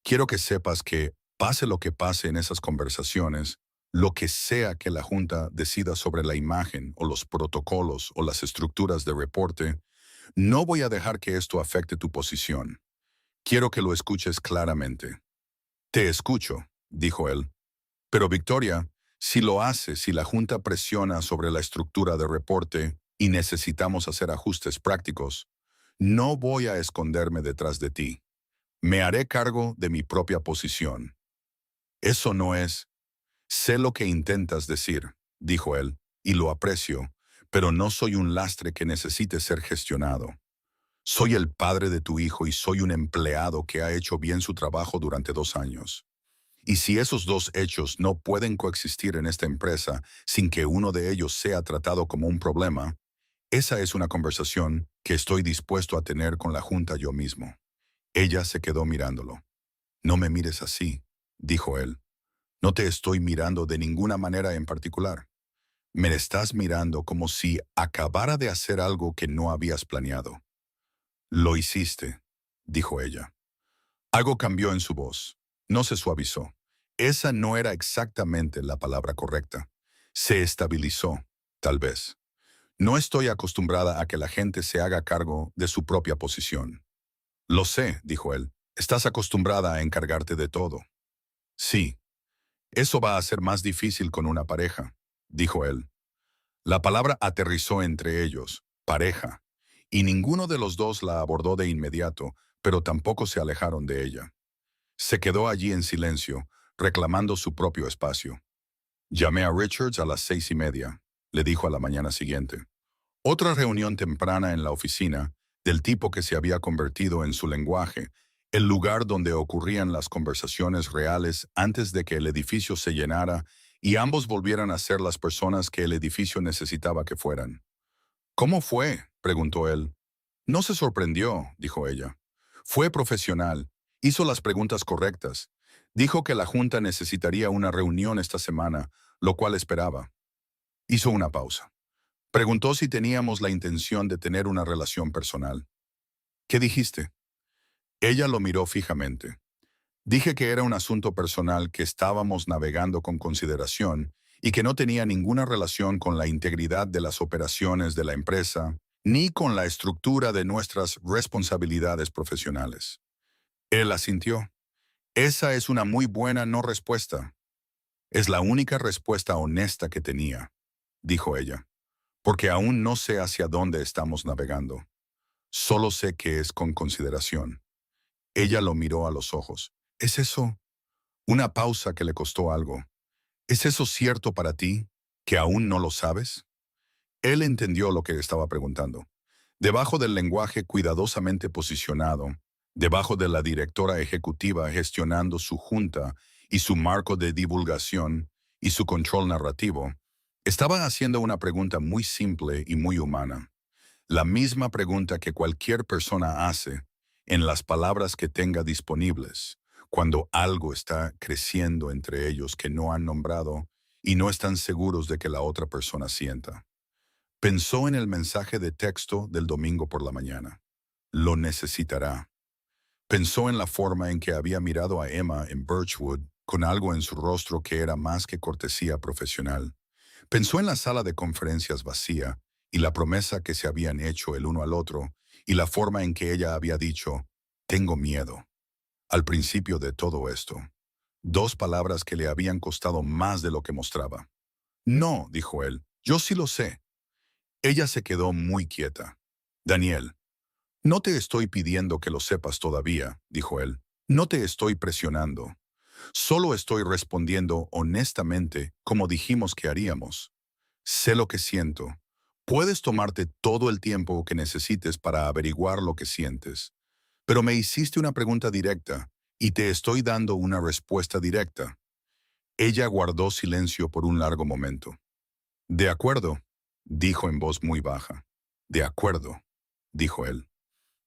«Quiero que sepas que, pase lo que pase en esas conversaciones, lo que sea que la Junta decida sobre la imagen o los protocolos o las estructuras de reporte, no voy a dejar que esto afecte tu posición. Quiero que lo escuches claramente». «Te escucho», dijo él. «Pero Victoria, si lo hace, si la Junta presiona sobre la estructura de reporte y necesitamos hacer ajustes prácticos, no voy a esconderme detrás de ti. Me haré cargo de mi propia posición». «Eso no es». «Sé lo que intentas decir», dijo él, «y lo aprecio, pero no soy un lastre que necesite ser gestionado. Soy el padre de tu hijo y soy un empleado que ha hecho bien su trabajo durante 2 años. Y si esos 2 hechos no pueden coexistir en esta empresa sin que uno de ellos sea tratado como un problema, esa es una conversación que estoy dispuesto a tener con la Junta yo mismo». Ella se quedó mirándolo. «No me mires así», dijo él. «No te estoy mirando de ninguna manera en particular. Me estás mirando como si acabara de hacer algo que no habías planeado». «Lo hiciste», dijo ella. Algo cambió en su voz. No se suavizó. Esa no era exactamente la palabra correcta. Se estabilizó, tal vez. «No estoy acostumbrada a que la gente se haga cargo de su propia posición». «Lo sé», dijo él. «Estás acostumbrada a encargarte de todo». «Sí. Eso va a ser más difícil con una pareja», dijo él. La palabra aterrizó entre ellos, pareja, y ninguno de los dos la abordó de inmediato, pero tampoco se alejaron de ella. Se quedó allí en silencio, reclamando su propio espacio. «Llamé a Richards a las 6:30», le dijo a la mañana siguiente. Otra reunión temprana en la oficina, del tipo que se había convertido en su lenguaje, el lugar donde ocurrían las conversaciones reales antes de que el edificio se llenara y ambos volvieran a ser las personas que el edificio necesitaba que fueran. «¿Cómo fue?», preguntó él. «No se sorprendió», dijo ella. «Fue profesional, hizo las preguntas correctas. Dijo que la Junta necesitaría una reunión esta semana, lo cual esperaba». Hizo una pausa. Preguntó si teníamos la intención de tener una relación personal. «¿Qué dijiste?». Ella lo miró fijamente. «Dije que era un asunto personal que estábamos navegando con consideración y que no tenía ninguna relación con la integridad de las operaciones de la empresa ni con la estructura de nuestras responsabilidades profesionales. Él asintió. Esa es una muy buena no respuesta. Es la única respuesta honesta que tenía, dijo ella, porque aún no sé hacia dónde estamos navegando. Solo sé que es con consideración. Ella lo miró a los ojos. ¿Es eso? Una pausa que le costó algo. ¿Es eso cierto para ti, que aún no lo sabes? Él entendió lo que estaba preguntando. Debajo del lenguaje cuidadosamente posicionado, debajo de la directora ejecutiva gestionando su junta y su marco de divulgación y su control narrativo, estaba haciendo una pregunta muy simple y muy humana. La misma pregunta que cualquier persona hace en las palabras que tenga disponibles, cuando algo está creciendo entre ellos que no han nombrado y no están seguros de que la otra persona sienta. Pensó en el mensaje de texto del domingo por la mañana. Lo necesitará. Pensó en la forma en que había mirado a Emma en Birchwood con algo en su rostro que era más que cortesía profesional. Pensó en la sala de conferencias vacía y la promesa que se habían hecho el uno al otro y la forma en que ella había dicho, tengo miedo, al principio de todo esto. Dos palabras que le habían costado más de lo que mostraba. No, dijo él, yo sí lo sé. Ella se quedó muy quieta. Daniel, no te estoy pidiendo que lo sepas todavía, dijo él. No te estoy presionando. Solo estoy respondiendo honestamente como dijimos que haríamos. Sé lo que siento. Puedes tomarte todo el tiempo que necesites para averiguar lo que sientes. Pero me hiciste una pregunta directa y te estoy dando una respuesta directa. Ella guardó silencio por un largo momento. De acuerdo, dijo en voz muy baja. De acuerdo, dijo él.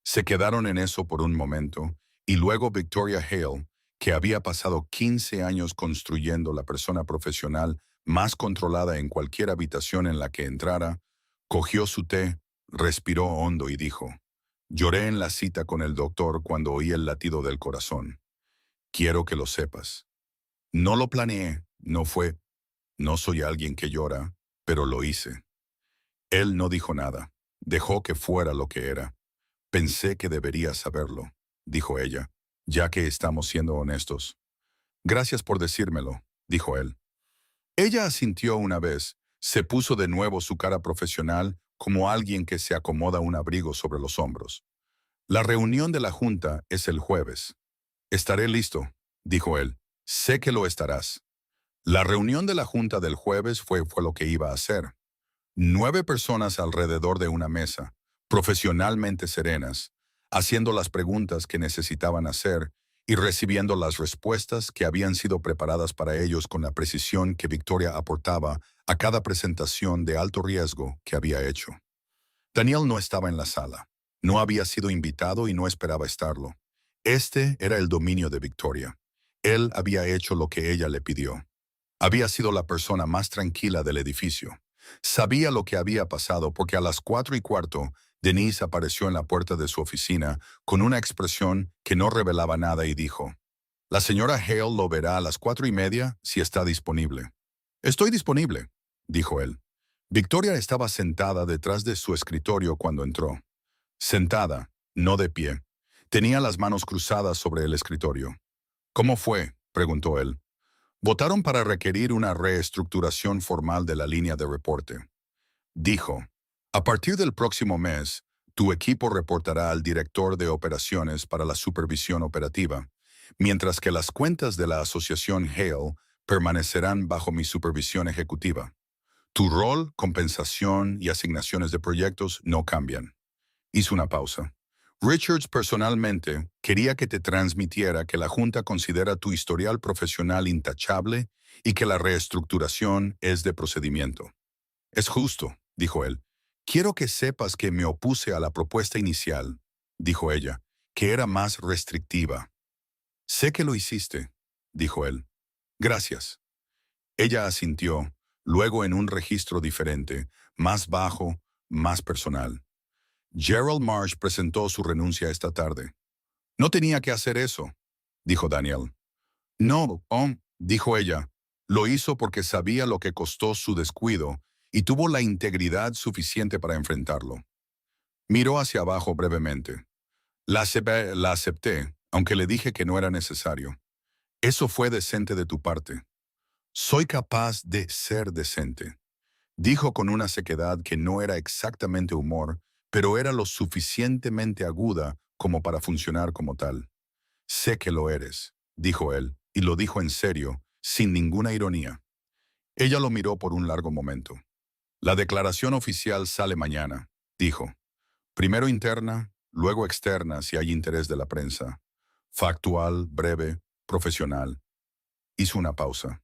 Se quedaron en eso por un momento, y luego Victoria Hale, que había pasado 15 años construyendo la persona profesional más controlada en cualquier habitación en la que entrara, cogió su té, respiró hondo y dijo, lloré en la cita con el doctor cuando oí el latido del corazón. Quiero que lo sepas. No lo planeé, no soy alguien que llora, pero lo hice. Él no dijo nada, dejó que fuera lo que era. Pensé que debería saberlo, dijo ella, ya que estamos siendo honestos. Gracias por decírmelo, dijo él. Ella asintió una vez, se puso de nuevo su cara profesional como alguien que se acomoda un abrigo sobre los hombros. La reunión de la junta es el jueves. Estaré listo, dijo él. Sé que lo estarás. La reunión de la junta del jueves fue lo que iba a hacer. 9 personas alrededor de una mesa, profesionalmente serenas, haciendo las preguntas que necesitaban hacer y recibiendo las respuestas que habían sido preparadas para ellos con la precisión que Victoria aportaba a cada presentación de alto riesgo que había hecho. Daniel no estaba en la sala, no había sido invitado y no esperaba estarlo. Este era el dominio de Victoria. Él había hecho lo que ella le pidió. Había sido la persona más tranquila del edificio. Sabía lo que había pasado porque a las 4:15 Denise apareció en la puerta de su oficina con una expresión que no revelaba nada y dijo, «La señora Hale lo verá a las 4:30 si está disponible». «Estoy disponible», dijo él. Victoria estaba sentada detrás de su escritorio cuando entró. Sentada, no de pie. Tenía las manos cruzadas sobre el escritorio. «¿Cómo fue?», preguntó él. Votaron para requerir una reestructuración formal de la línea de reporte. Dijo, a partir del próximo mes, tu equipo reportará al director de operaciones para la supervisión operativa, mientras que las cuentas de la asociación Hale permanecerán bajo mi supervisión ejecutiva. Tu rol, compensación y asignaciones de proyectos no cambian. Hizo una pausa. Richards personalmente quería que te transmitiera que la Junta considera tu historial profesional intachable y que la reestructuración es de procedimiento. Es justo, dijo él. Quiero que sepas que me opuse a la propuesta inicial, dijo ella, que era más restrictiva. Sé que lo hiciste, dijo él. Gracias. Ella asintió, luego en un registro diferente, más bajo, más personal. Gerald Marsh presentó su renuncia esta tarde. No tenía que hacer eso, dijo Daniel. No, dijo ella. Lo hizo porque sabía lo que costó su descuido y tuvo la integridad suficiente para enfrentarlo. Miró hacia abajo brevemente. La acepté, aunque le dije que no era necesario. Eso fue decente de tu parte. Soy capaz de ser decente, dijo con una sequedad que no era exactamente humor, pero era lo suficientemente aguda como para funcionar como tal. Sé que lo eres, dijo él, y lo dijo en serio, sin ninguna ironía. Ella lo miró por un largo momento. La declaración oficial sale mañana, dijo. Primero interna, luego externa si hay interés de la prensa. Factual, breve, profesional. Hizo una pausa.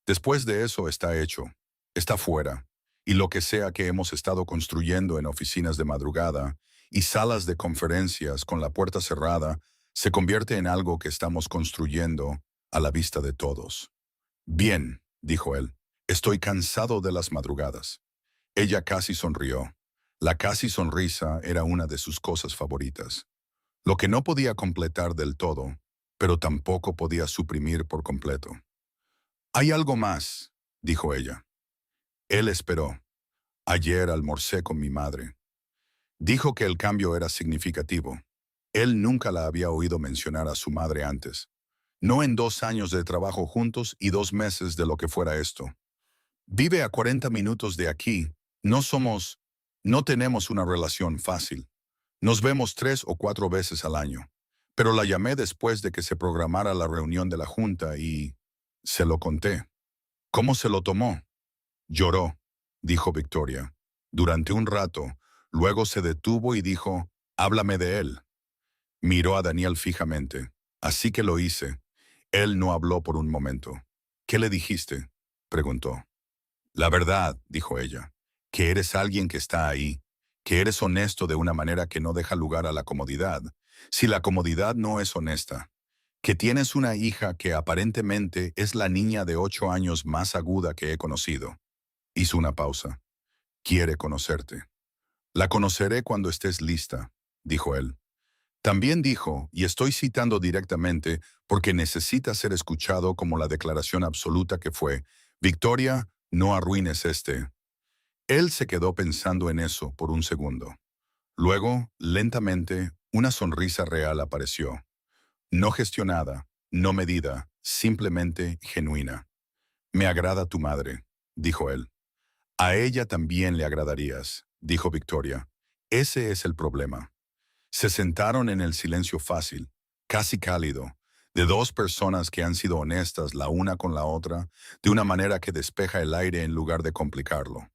Después de eso está hecho, está fuera, y lo que sea que hemos estado construyendo en oficinas de madrugada y salas de conferencias con la puerta cerrada se convierte en algo que estamos construyendo a la vista de todos. Bien, dijo él, estoy cansado de las madrugadas. Ella casi sonrió. La casi sonrisa era una de sus cosas favoritas. Lo que no podía completar del todo, pero tampoco podía suprimir por completo. Hay algo más, dijo ella. Él esperó. Ayer almorcé con mi madre. Dijo que el cambio era significativo. Él nunca la había oído mencionar a su madre antes. No en 2 años de trabajo juntos y 2 meses de lo que fuera esto. Vive a 40 minutos de aquí. No tenemos una relación fácil. Nos vemos 3 o 4 veces al año. Pero la llamé después de que se programara la reunión de la junta y se lo conté. ¿Cómo se lo tomó? Lloró, dijo Victoria. Durante un rato, luego se detuvo y dijo, háblame de él. Miró a Daniel fijamente. Así que lo hice. Él no habló por un momento. ¿Qué le dijiste? Preguntó. La verdad, dijo ella, que eres alguien que está ahí, que eres honesto de una manera que no deja lugar a la comodidad, si la comodidad no es honesta, que tienes una hija que aparentemente es la niña de 8 años más aguda que he conocido. Hizo una pausa. Quiere conocerte. La conoceré cuando estés lista, dijo él. También dijo, y estoy citando directamente porque necesita ser escuchado como la declaración absoluta que fue, Victoria, no arruines este. Él se quedó pensando en eso por un segundo. Luego, lentamente, una sonrisa real apareció. No gestionada, no medida, simplemente genuina. Me agrada tu madre, dijo él. A ella también le agradarías, dijo Victoria. Ese es el problema. Se sentaron en el silencio fácil, casi cálido, de dos personas que han sido honestas la una con la otra, de una manera que despeja el aire en lugar de complicarlo.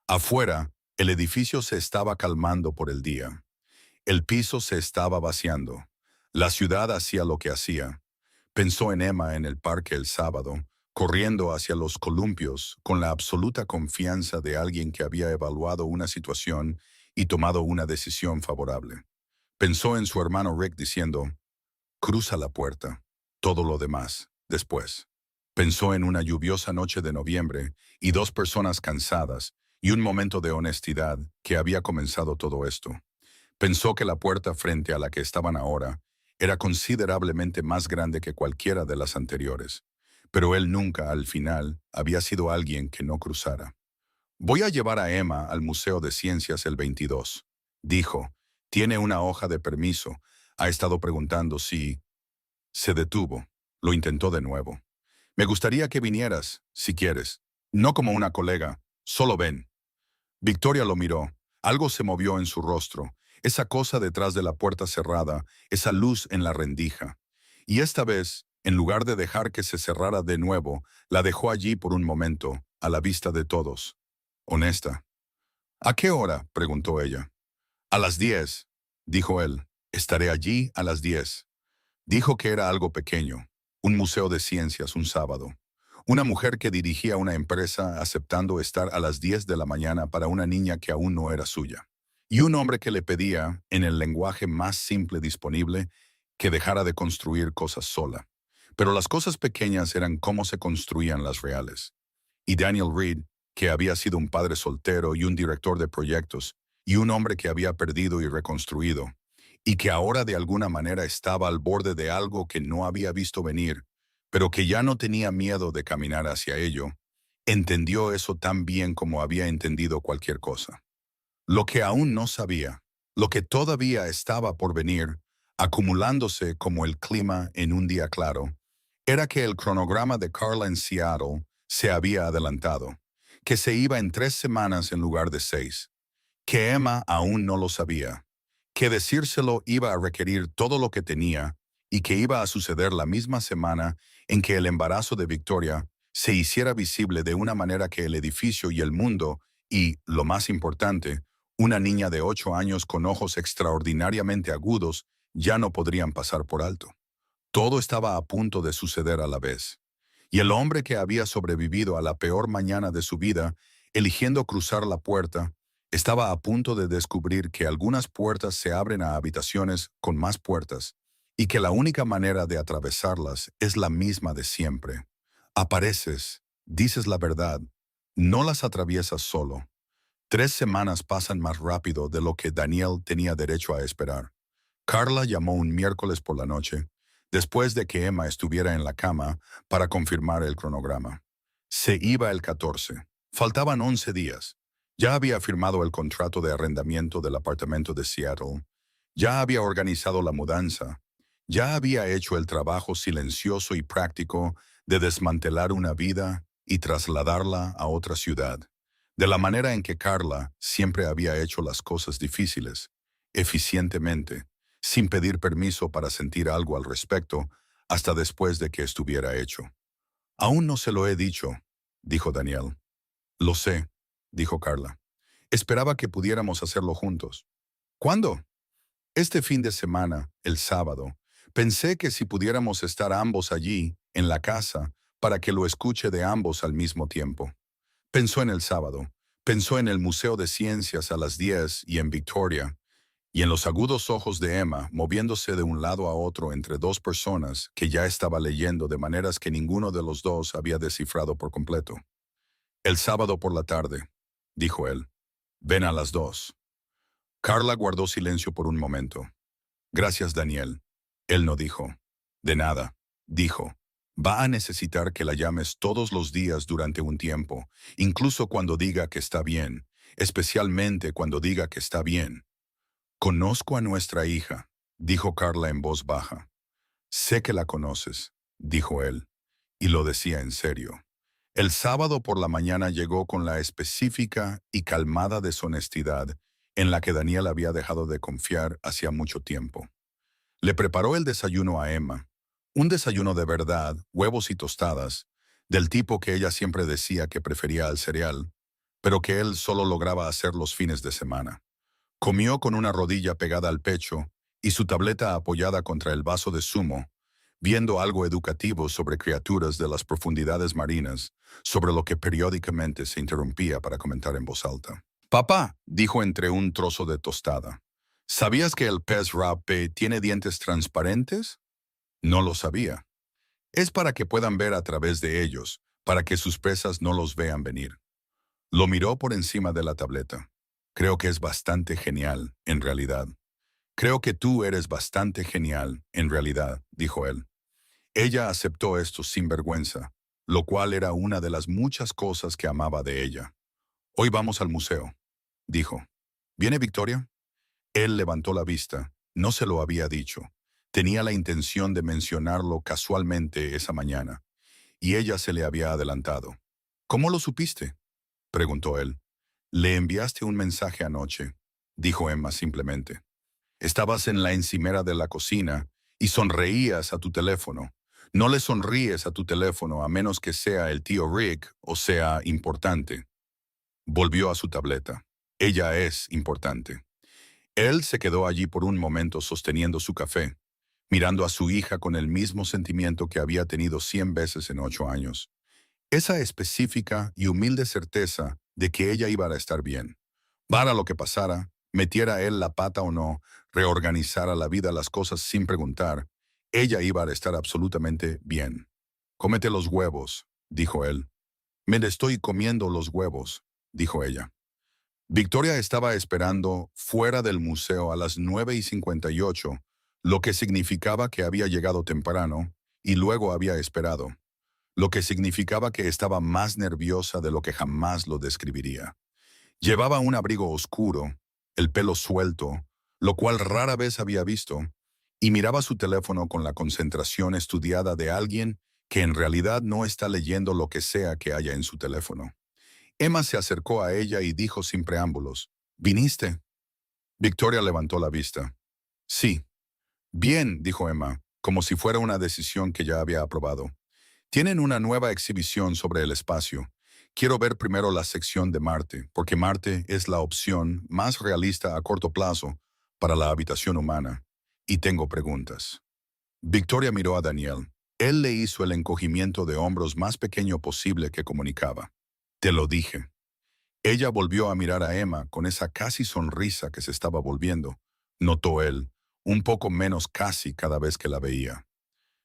Afuera, el edificio se estaba calmando por el día. El piso se estaba vaciando. La ciudad hacía lo que hacía. Pensó en Emma en el parque el sábado, corriendo hacia los columpios con la absoluta confianza de alguien que había evaluado una situación y tomado una decisión favorable. Pensó en su hermano Rick diciendo, cruza la puerta, todo lo demás, después. Pensó en una lluviosa noche de noviembre y dos personas cansadas y un momento de honestidad que había comenzado todo esto. Pensó que la puerta frente a la que estaban ahora era considerablemente más grande que cualquiera de las anteriores, pero él nunca, al final, había sido alguien que no cruzara. Voy a llevar a Emma al Museo de Ciencias el 22, dijo. Tiene una hoja de permiso. Ha estado preguntando si... Se detuvo. Lo intentó de nuevo. Me gustaría que vinieras, si quieres. No como una colega. Solo ven. Victoria lo miró. Algo se movió en su rostro. Esa cosa detrás de la puerta cerrada, esa luz en la rendija. Y esta vez, en lugar de dejar que se cerrara de nuevo, la dejó allí por un momento, a la vista de todos. Honesta. ¿A qué hora? Preguntó ella. A las 10, dijo él. Estaré allí a las 10. Dijo que era algo pequeño, un museo de ciencias un sábado. Una mujer que dirigía una empresa aceptando estar a las 10 de la mañana para una niña que aún no era suya. Y un hombre que le pedía, en el lenguaje más simple disponible, que dejara de construir cosas sola. Pero las cosas pequeñas eran cómo se construían las reales. Y Daniel Reed, que había sido un padre soltero y un director de proyectos, y un hombre que había perdido y reconstruido, y que ahora de alguna manera estaba al borde de algo que no había visto venir, pero que ya no tenía miedo de caminar hacia ello, entendió eso tan bien como había entendido cualquier cosa. Lo que aún no sabía, lo que todavía estaba por venir, acumulándose como el clima en un día claro, era que el cronograma de Carla en Seattle se había adelantado, que se iba en 3 semanas en lugar de 6, que Emma aún no lo sabía, que decírselo iba a requerir todo lo que tenía y que iba a suceder la misma semana en que el embarazo de Victoria se hiciera visible de una manera que el edificio y el mundo y, lo más importante, una niña de 8 años con ojos extraordinariamente agudos ya no podrían pasar por alto. Todo estaba a punto de suceder a la vez. Y el hombre que había sobrevivido a la peor mañana de su vida, eligiendo cruzar la puerta, estaba a punto de descubrir que algunas puertas se abren a habitaciones con más puertas, y que la única manera de atravesarlas es la misma de siempre. Apareces, dices la verdad, no las atraviesas solo. 3 semanas pasan más rápido de lo que Daniel tenía derecho a esperar. Carla llamó un miércoles por la noche, después de que Emma estuviera en la cama, para confirmar el cronograma. Se iba el 14. Faltaban 11 días. Ya había firmado el contrato de arrendamiento del apartamento de Seattle. Ya había organizado la mudanza. Ya había hecho el trabajo silencioso y práctico de desmantelar una vida y trasladarla a otra ciudad. De la manera en que Carla siempre había hecho las cosas difíciles, eficientemente, sin pedir permiso para sentir algo al respecto, hasta después de que estuviera hecho. Aún no se lo he dicho, dijo Daniel. Lo sé, dijo Carla. Esperaba que pudiéramos hacerlo juntos. ¿Cuándo? Este fin de semana, el sábado. Pensé que si pudiéramos estar ambos allí, en la casa, para que lo escuche de ambos al mismo tiempo. Pensó en el sábado. Pensó en el Museo de Ciencias a las 10 y en Victoria, y en los agudos ojos de Emma moviéndose de un lado a otro entre dos personas que ya estaba leyendo de maneras que ninguno de los dos había descifrado por completo. El sábado por la tarde, dijo él. Ven a las 2. Carla guardó silencio por un momento. Gracias, Daniel. Él no dijo. De nada, dijo. Va a necesitar que la llames todos los días durante un tiempo, incluso cuando diga que está bien, especialmente cuando diga que está bien. Conozco a nuestra hija, dijo Carla en voz baja. Sé que la conoces, dijo él, y lo decía en serio. El sábado por la mañana llegó con la específica y calmada deshonestidad en la que Daniel había dejado de confiar hacía mucho tiempo. Le preparó el desayuno a Emma, un desayuno de verdad, huevos y tostadas, del tipo que ella siempre decía que prefería al cereal, pero que él solo lograba hacer los fines de semana. Comió con una rodilla pegada al pecho y su tableta apoyada contra el vaso de zumo, viendo algo educativo sobre criaturas de las profundidades marinas, sobre lo que periódicamente se interrumpía para comentar en voz alta. Papá, dijo entre un trozo de tostada, ¿sabías que el pez rape tiene dientes transparentes? No lo sabía. Es para que puedan ver a través de ellos, para que sus presas no los vean venir. Lo miró por encima de la tableta. Creo que es bastante genial, en realidad. Creo que tú eres bastante genial, en realidad, dijo él. Ella aceptó esto sin vergüenza, lo cual era una de las muchas cosas que amaba de ella. Hoy vamos al museo, dijo. ¿Viene Victoria? Él levantó la vista. No se lo había dicho. Tenía la intención de mencionarlo casualmente esa mañana, y ella se le había adelantado. ¿Cómo lo supiste?, preguntó él. Le enviaste un mensaje anoche, dijo Emma simplemente. Estabas en la encimera de la cocina y sonreías a tu teléfono. No le sonríes a tu teléfono a menos que sea el tío Rick o sea importante. Volvió a su tableta. Ella es importante. Él se quedó allí por un momento sosteniendo su café, mirando a su hija con el mismo sentimiento que había tenido 100 veces en 8 años. Esa específica y humilde certeza de que ella iba a estar bien. Para lo que pasara, metiera él la pata o no, reorganizara la vida las cosas sin preguntar, ella iba a estar absolutamente bien. Cómete los huevos, dijo él. Me estoy comiendo los huevos, dijo ella. Victoria estaba esperando fuera del museo a las 9:58, lo que significaba que había llegado temprano, y luego había esperado, lo que significaba que estaba más nerviosa de lo que jamás lo describiría. Llevaba un abrigo oscuro, el pelo suelto, lo cual rara vez había visto, y miraba su teléfono con la concentración estudiada de alguien que en realidad no está leyendo lo que sea que haya en su teléfono. Emma se acercó a ella y dijo sin preámbulos, «¿Viniste?» Victoria levantó la vista. «Sí». «Bien», dijo Emma, como si fuera una decisión que ya había aprobado. «Tienen una nueva exhibición sobre el espacio. Quiero ver primero la sección de Marte, porque Marte es la opción más realista a corto plazo para la habitación humana. Y tengo preguntas». Victoria miró a Daniel. Él le hizo el encogimiento de hombros más pequeño posible que comunicaba. «Te lo dije». Ella volvió a mirar a Emma con esa casi sonrisa que se estaba volviendo, notó él, un poco menos casi cada vez que la veía.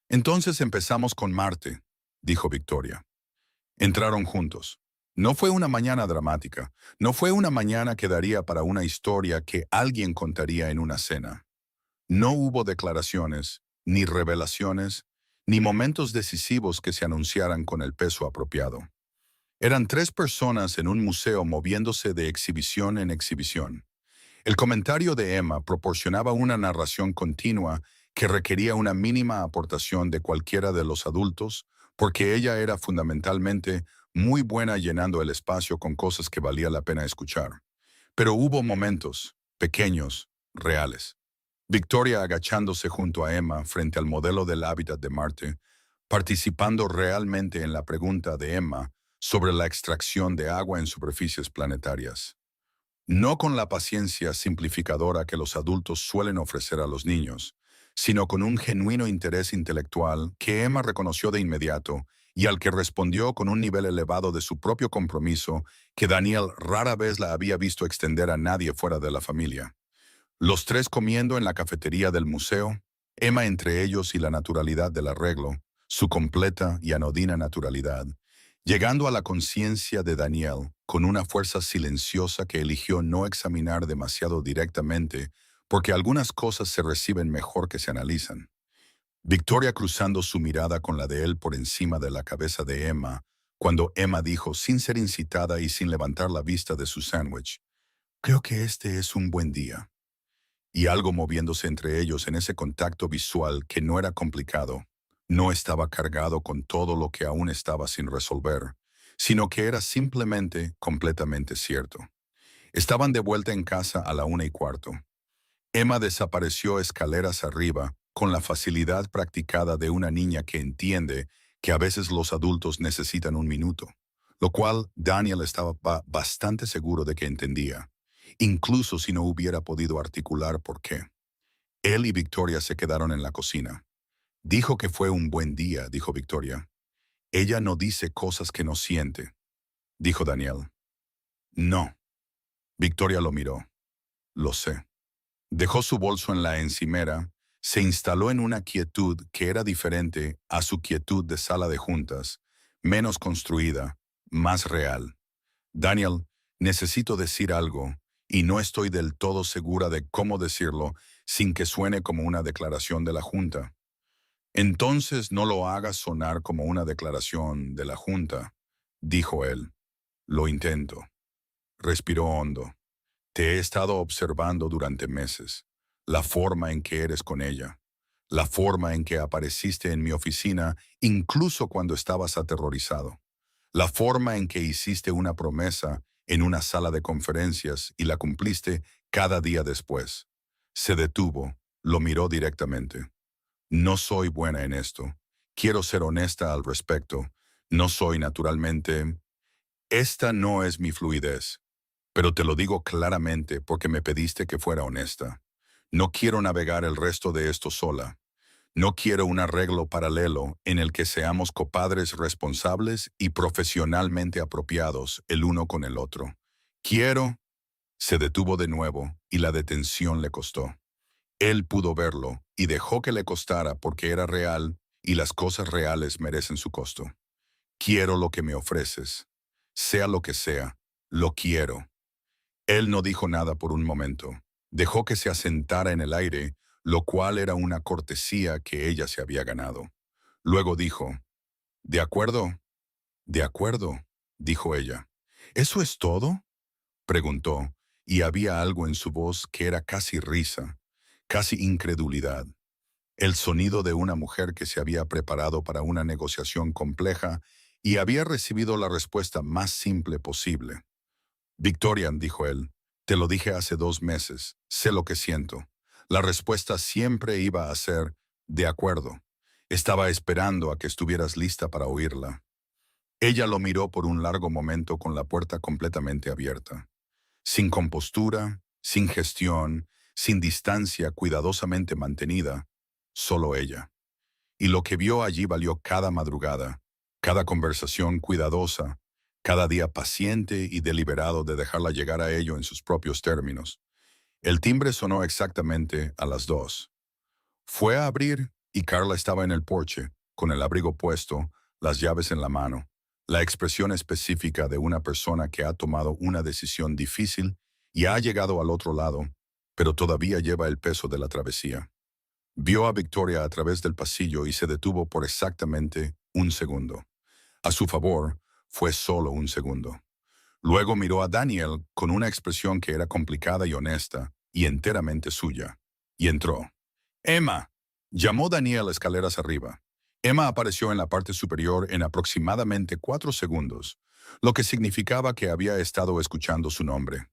«Entonces empezamos con Marte», dijo Victoria. Entraron juntos. No fue una mañana dramática, no fue una mañana que daría para una historia que alguien contaría en una cena. No hubo declaraciones, ni revelaciones, ni momentos decisivos que se anunciaran con el peso apropiado. Eran 3 personas en un museo moviéndose de exhibición en exhibición. El comentario de Emma proporcionaba una narración continua que requería una mínima aportación de cualquiera de los adultos, porque ella era fundamentalmente muy buena llenando el espacio con cosas que valía la pena escuchar. Pero hubo momentos, pequeños, reales. Victoria agachándose junto a Emma frente al modelo del hábitat de Marte, participando realmente en la pregunta de Emma sobre la extracción de agua en superficies planetarias. No con la paciencia simplificadora que los adultos suelen ofrecer a los niños, sino con un genuino interés intelectual que Emma reconoció de inmediato y al que respondió con un nivel elevado de su propio compromiso que Daniel rara vez la había visto extender a nadie fuera de la familia. Los 3 comiendo en la cafetería del museo, Emma entre ellos y la naturalidad del arreglo, su completa y anodina naturalidad, llegando a la conciencia de Daniel con una fuerza silenciosa que eligió no examinar demasiado directamente, porque algunas cosas se reciben mejor que se analizan. Victoria cruzando su mirada con la de él por encima de la cabeza de Emma, cuando Emma dijo sin ser incitada y sin levantar la vista de su sándwich, «Creo que este es un buen día». Y algo moviéndose entre ellos en ese contacto visual que no era complicado, no estaba cargado con todo lo que aún estaba sin resolver, sino que era simplemente completamente cierto. Estaban de vuelta en casa a la 1:15. Emma desapareció escaleras arriba con la facilidad practicada de una niña que entiende que a veces los adultos necesitan un minuto, lo cual Daniel estaba bastante seguro de que entendía, incluso si no hubiera podido articular por qué. Él y Victoria se quedaron en la cocina. «Dijo que fue un buen día», dijo Victoria. «Ella no dice cosas que no siente», dijo Daniel. «No». Victoria lo miró. «Lo sé». Dejó su bolso en la encimera, se instaló en una quietud que era diferente a su quietud de sala de juntas, menos construida, más real. «Daniel, necesito decir algo, y no estoy del todo segura de cómo decirlo sin que suene como una declaración de la Junta». «Entonces no lo hagas sonar como una declaración de la Junta», dijo él. «Lo intento». Respiró hondo. «Te he estado observando durante meses. La forma en que eres con ella. La forma en que apareciste en mi oficina incluso cuando estabas aterrorizado. La forma en que hiciste una promesa en una sala de conferencias y la cumpliste cada día después». Se detuvo, lo miró directamente. «No soy buena en esto. Quiero ser honesta al respecto. No soy naturalmente. Esta no es mi fluidez. Pero te lo digo claramente porque me pediste que fuera honesta. No quiero navegar el resto de esto sola. No quiero un arreglo paralelo en el que seamos copadres responsables y profesionalmente apropiados el uno con el otro. Quiero». Se detuvo de nuevo y la detención le costó. Él pudo verlo y dejó que le costara porque era real y las cosas reales merecen su costo. «Quiero lo que me ofreces. Sea lo que sea, lo quiero». Él no dijo nada por un momento. Dejó que se asentara en el aire, lo cual era una cortesía que ella se había ganado. Luego dijo, de acuerdo, dijo ella. ¿Eso es todo? Preguntó, y había algo en su voz que era casi risa, casi incredulidad. El sonido de una mujer que se había preparado para una negociación compleja y había recibido la respuesta más simple posible. Victoria, dijo él, te lo dije hace 2 meses, sé lo que siento. La respuesta siempre iba a ser, de acuerdo. Estaba esperando a que estuvieras lista para oírla. Ella lo miró por un largo momento con la puerta completamente abierta. Sin compostura, sin gestión, sin distancia cuidadosamente mantenida, solo ella. Y lo que vio allí valió cada madrugada, cada conversación cuidadosa, cada día paciente y deliberado de dejarla llegar a ello en sus propios términos. El timbre sonó exactamente a las 2. Fue a abrir y Carla estaba en el porche, con el abrigo puesto, las llaves en la mano, la expresión específica de una persona que ha tomado una decisión difícil y ha llegado al otro lado, pero todavía lleva el peso de la travesía. Vio a Victoria a través del pasillo y se detuvo por exactamente un segundo. A su favor, fue solo un segundo. Luego miró a Daniel con una expresión que era complicada y honesta, y enteramente suya, y entró. Emma, llamó Daniel escaleras arriba. Emma apareció en la parte superior en aproximadamente 4 segundos, lo que significaba que había estado escuchando su nombre.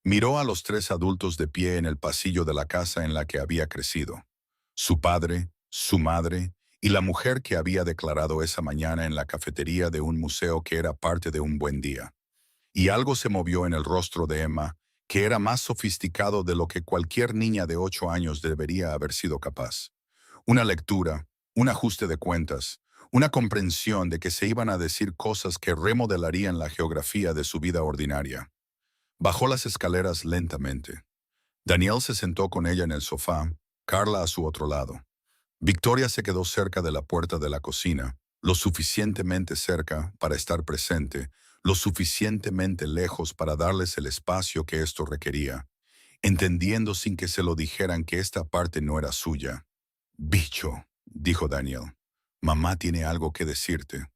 Miró a los 3 adultos de pie en el pasillo de la casa en la que había crecido. Su padre, su madre y la mujer que había declarado esa mañana en la cafetería de un museo que era parte de un buen día. Y algo se movió en el rostro de Emma, que era más sofisticado de lo que cualquier niña de 8 años debería haber sido capaz. Una lectura, un ajuste de cuentas, una comprensión de que se iban a decir cosas que remodelarían la geografía de su vida ordinaria. Bajó las escaleras lentamente. Daniel se sentó con ella en el sofá, Carla a su otro lado. Victoria se quedó cerca de la puerta de la cocina, lo suficientemente cerca para estar presente, lo suficientemente lejos para darles el espacio que esto requería, entendiendo sin que se lo dijeran que esta parte no era suya. Bicho, dijo Daniel. Mamá tiene algo que decirte.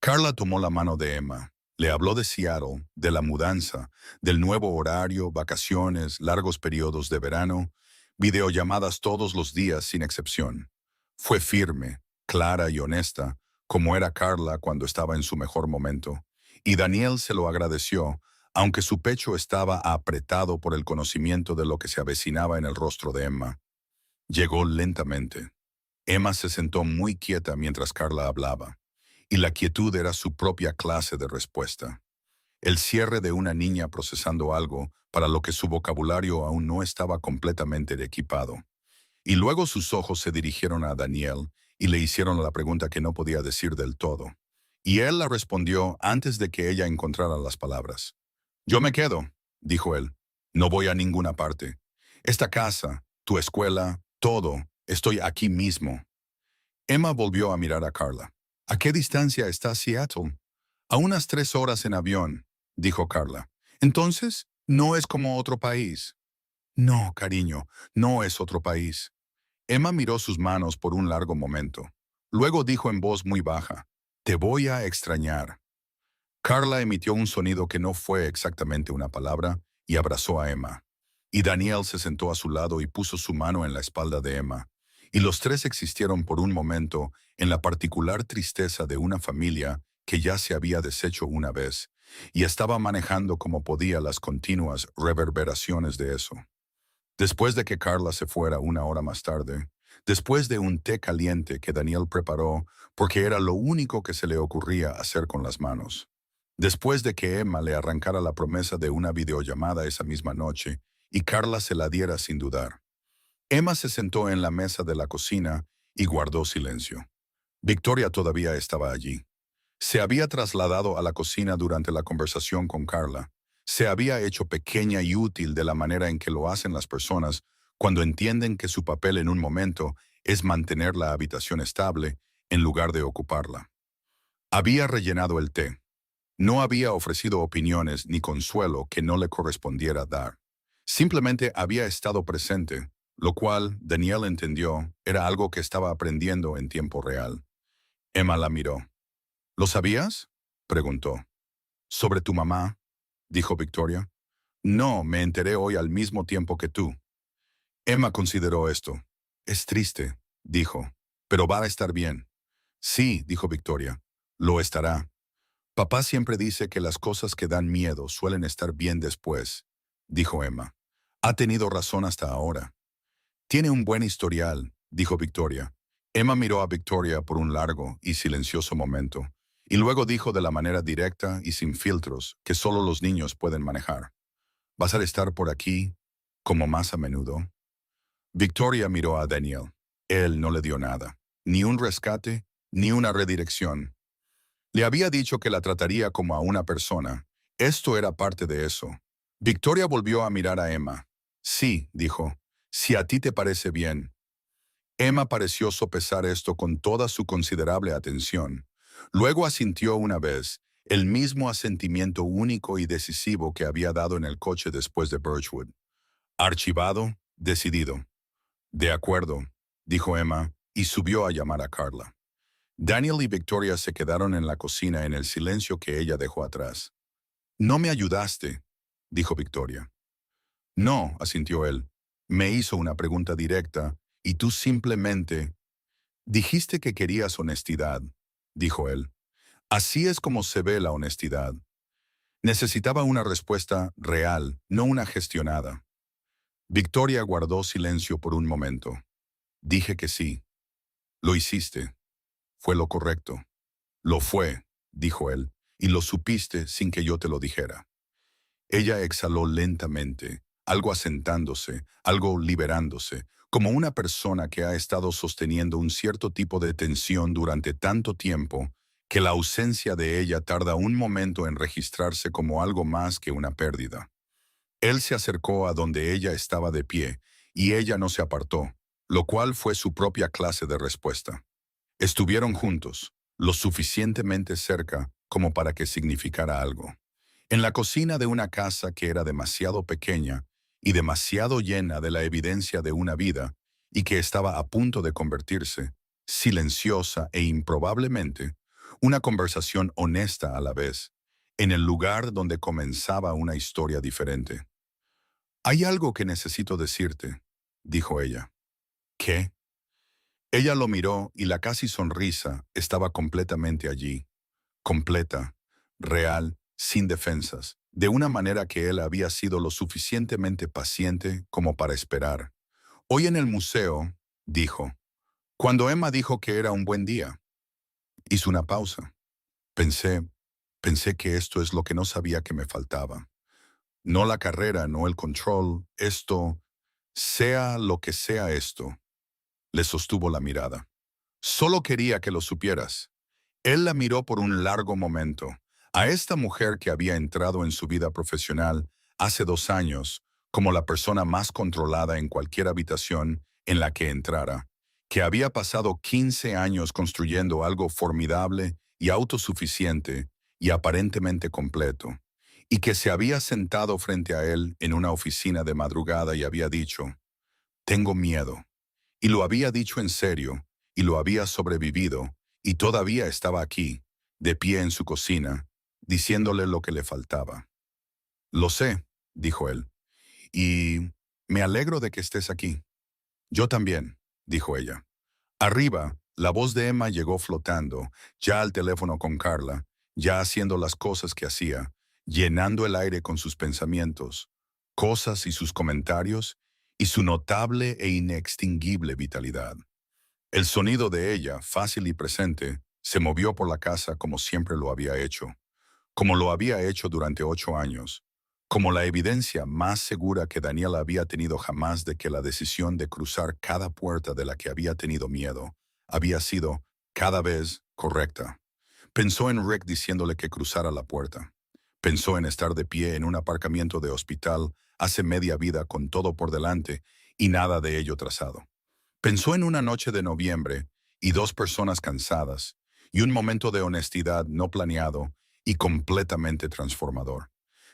Carla tomó la mano de Emma. Le habló de Seattle, de la mudanza, del nuevo horario, vacaciones, largos periodos de verano, videollamadas todos los días sin excepción. Fue firme, clara y honesta, como era Carla cuando estaba en su mejor momento, y Daniel se lo agradeció, aunque su pecho estaba apretado por el conocimiento de lo que se avecinaba en el rostro de Emma. Llegó lentamente. Emma se sentó muy quieta mientras Carla hablaba, y la quietud era su propia clase de respuesta. El cierre de una niña procesando algo para lo que su vocabulario aún no estaba completamente equipado. Y luego sus ojos se dirigieron a Daniel y le hicieron la pregunta que no podía decir del todo. Y él la respondió antes de que ella encontrara las palabras. Yo me quedo, dijo él. No voy a ninguna parte. Esta casa, tu escuela, todo, estoy aquí mismo. Emma volvió a mirar a Carla. ¿A qué distancia está Seattle? A unas 3 horas en avión, dijo Carla. Entonces, no es como otro país. No, cariño, no es otro país. Emma miró sus manos por un largo momento. Luego dijo en voz muy baja, te voy a extrañar. Carla emitió un sonido que no fue exactamente una palabra y abrazó a Emma. Y Daniel se sentó a su lado y puso su mano en la espalda de Emma. Y los tres existieron por un momento en la particular tristeza de una familia que ya se había deshecho una vez y estaba manejando como podía las continuas reverberaciones de eso. Después de que Carla se fuera 1 hora más tarde, después de un té caliente que Daniel preparó porque era lo único que se le ocurría hacer con las manos, después de que Emma le arrancara la promesa de una videollamada esa misma noche y Carla se la diera sin dudar, Emma se sentó en la mesa de la cocina y guardó silencio. Victoria todavía estaba allí. Se había trasladado a la cocina durante la conversación con Carla. Se había hecho pequeña y útil de la manera en que lo hacen las personas cuando entienden que su papel en un momento es mantener la habitación estable en lugar de ocuparla. Había rellenado el té. No había ofrecido opiniones ni consuelo que no le correspondiera dar. Simplemente había estado presente, lo cual, Daniel entendió, era algo que estaba aprendiendo en tiempo real. Emma la miró. ¿Lo sabías? Preguntó. ¿Sobre tu mamá? Dijo Victoria. No, me enteré hoy al mismo tiempo que tú. Emma consideró esto. Es triste, dijo, pero va a estar bien. Sí, dijo Victoria, lo estará. Papá siempre dice que las cosas que dan miedo suelen estar bien después, dijo Emma. Ha tenido razón hasta ahora. Tiene un buen historial, dijo Victoria. Emma miró a Victoria por un largo y silencioso momento, y luego dijo de la manera directa y sin filtros que solo los niños pueden manejar. ¿Vas a estar por aquí como más a menudo? Victoria miró a Daniel. Él no le dio nada, ni un rescate, ni una redirección. Le había dicho que la trataría como a una persona. Esto era parte de eso. Victoria volvió a mirar a Emma. Sí, dijo, si a ti te parece bien. Emma pareció sopesar esto con toda su considerable atención. Luego asintió una vez, el mismo asentimiento único y decisivo que había dado en el coche después de Birchwood. Archivado, decidido. De acuerdo, dijo Emma, y subió a llamar a Carla. Daniel y Victoria se quedaron en la cocina en el silencio que ella dejó atrás. No me ayudaste, dijo Victoria. No, asintió él. Me hizo una pregunta directa, y tú simplemente... Dijiste que querías honestidad, dijo él. Así es como se ve la honestidad. Necesitaba una respuesta real, no una gestionada. Victoria guardó silencio por un momento. Dije que sí. Lo hiciste. Fue lo correcto. Lo fue, dijo él, y lo supiste sin que yo te lo dijera. Ella exhaló lentamente, algo asentándose, algo liberándose, como una persona que ha estado sosteniendo un cierto tipo de tensión durante tanto tiempo que la ausencia de ella tarda un momento en registrarse como algo más que una pérdida. Él se acercó a donde ella estaba de pie, y ella no se apartó, lo cual fue su propia clase de respuesta. Estuvieron juntos, lo suficientemente cerca como para que significara algo. En la cocina de una casa que era demasiado pequeña y demasiado llena de la evidencia de una vida y que estaba a punto de convertirse, silenciosa e improbablemente, una conversación honesta a la vez, en el lugar donde comenzaba una historia diferente. Hay algo que necesito decirte, dijo ella. ¿Qué? Ella lo miró y la casi sonrisa estaba completamente allí, completa, real, sin defensas, de una manera que él había sido lo suficientemente paciente como para esperar. Hoy en el museo, dijo, cuando Emma dijo que era un buen día, hizo una pausa. Pensé, pensé que esto es lo que no sabía que me faltaba. No la carrera, no el control, esto, sea lo que sea esto, le sostuvo la mirada. Solo quería que lo supieras. Él la miró por un largo momento. A esta mujer que había entrado en su vida profesional hace 2 años, como la persona más controlada en cualquier habitación en la que entrara, que había pasado 15 años construyendo algo formidable y autosuficiente y aparentemente completo, y que se había sentado frente a él en una oficina de madrugada y había dicho, «Tengo miedo». Y lo había dicho en serio, y lo había sobrevivido, y todavía estaba aquí, de pie en su cocina, diciéndole lo que le faltaba. Lo sé, dijo él, y me alegro de que estés aquí. Yo también, dijo ella. Arriba, la voz de Emma llegó flotando, ya al teléfono con Carla, ya haciendo las cosas que hacía, llenando el aire con sus pensamientos, cosas y sus comentarios, y su notable e inextinguible vitalidad. El sonido de ella, fácil y presente, se movió por la casa como siempre lo había hecho, como lo había hecho durante 8 años, como la evidencia más segura que Daniel había tenido jamás de que la decisión de cruzar cada puerta de la que había tenido miedo había sido, cada vez, correcta. Pensó en Rick diciéndole que cruzara la puerta. Pensó en estar de pie en un aparcamiento de hospital hace media vida con todo por delante y nada de ello trazado. Pensó en una noche de noviembre y 2 personas cansadas y un momento de honestidad no planeado y completamente transformador.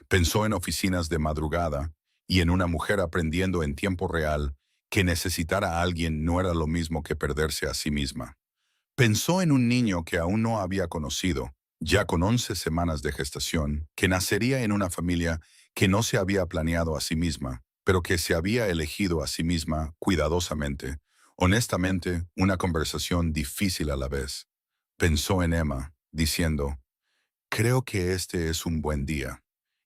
Pensó en oficinas de madrugada y en una mujer aprendiendo en tiempo real que necesitar a alguien no era lo mismo que perderse a sí misma. Pensó en un niño que aún no había conocido, ya con 11 semanas de gestación, que nacería en una familia que no se había planeado a sí misma, pero que se había elegido a sí misma cuidadosamente. Honestamente, una conversación difícil a la vez. Pensó en Emma, diciendo, creo que este es un buen día.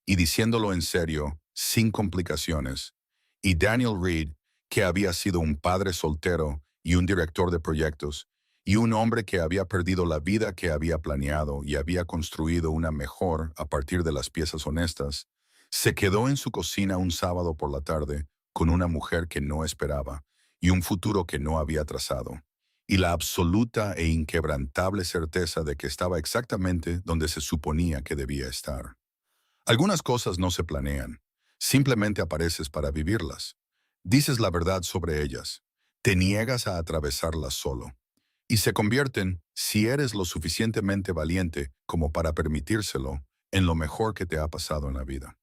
Y diciéndolo en serio, sin complicaciones. Y Daniel Reed, que había sido un padre soltero y un director de proyectos, y un hombre que había perdido la vida que había planeado y había construido una mejor a partir de las piezas honestas, se quedó en su cocina un sábado por la tarde con una mujer que no esperaba y un futuro que no había trazado y la absoluta e inquebrantable certeza de que estaba exactamente donde se suponía que debía estar. Algunas cosas no se planean, simplemente apareces para vivirlas. Dices la verdad sobre ellas, te niegas a atravesarlas solo, y se convierten, si eres lo suficientemente valiente como para permitírselo, en lo mejor que te ha pasado en la vida.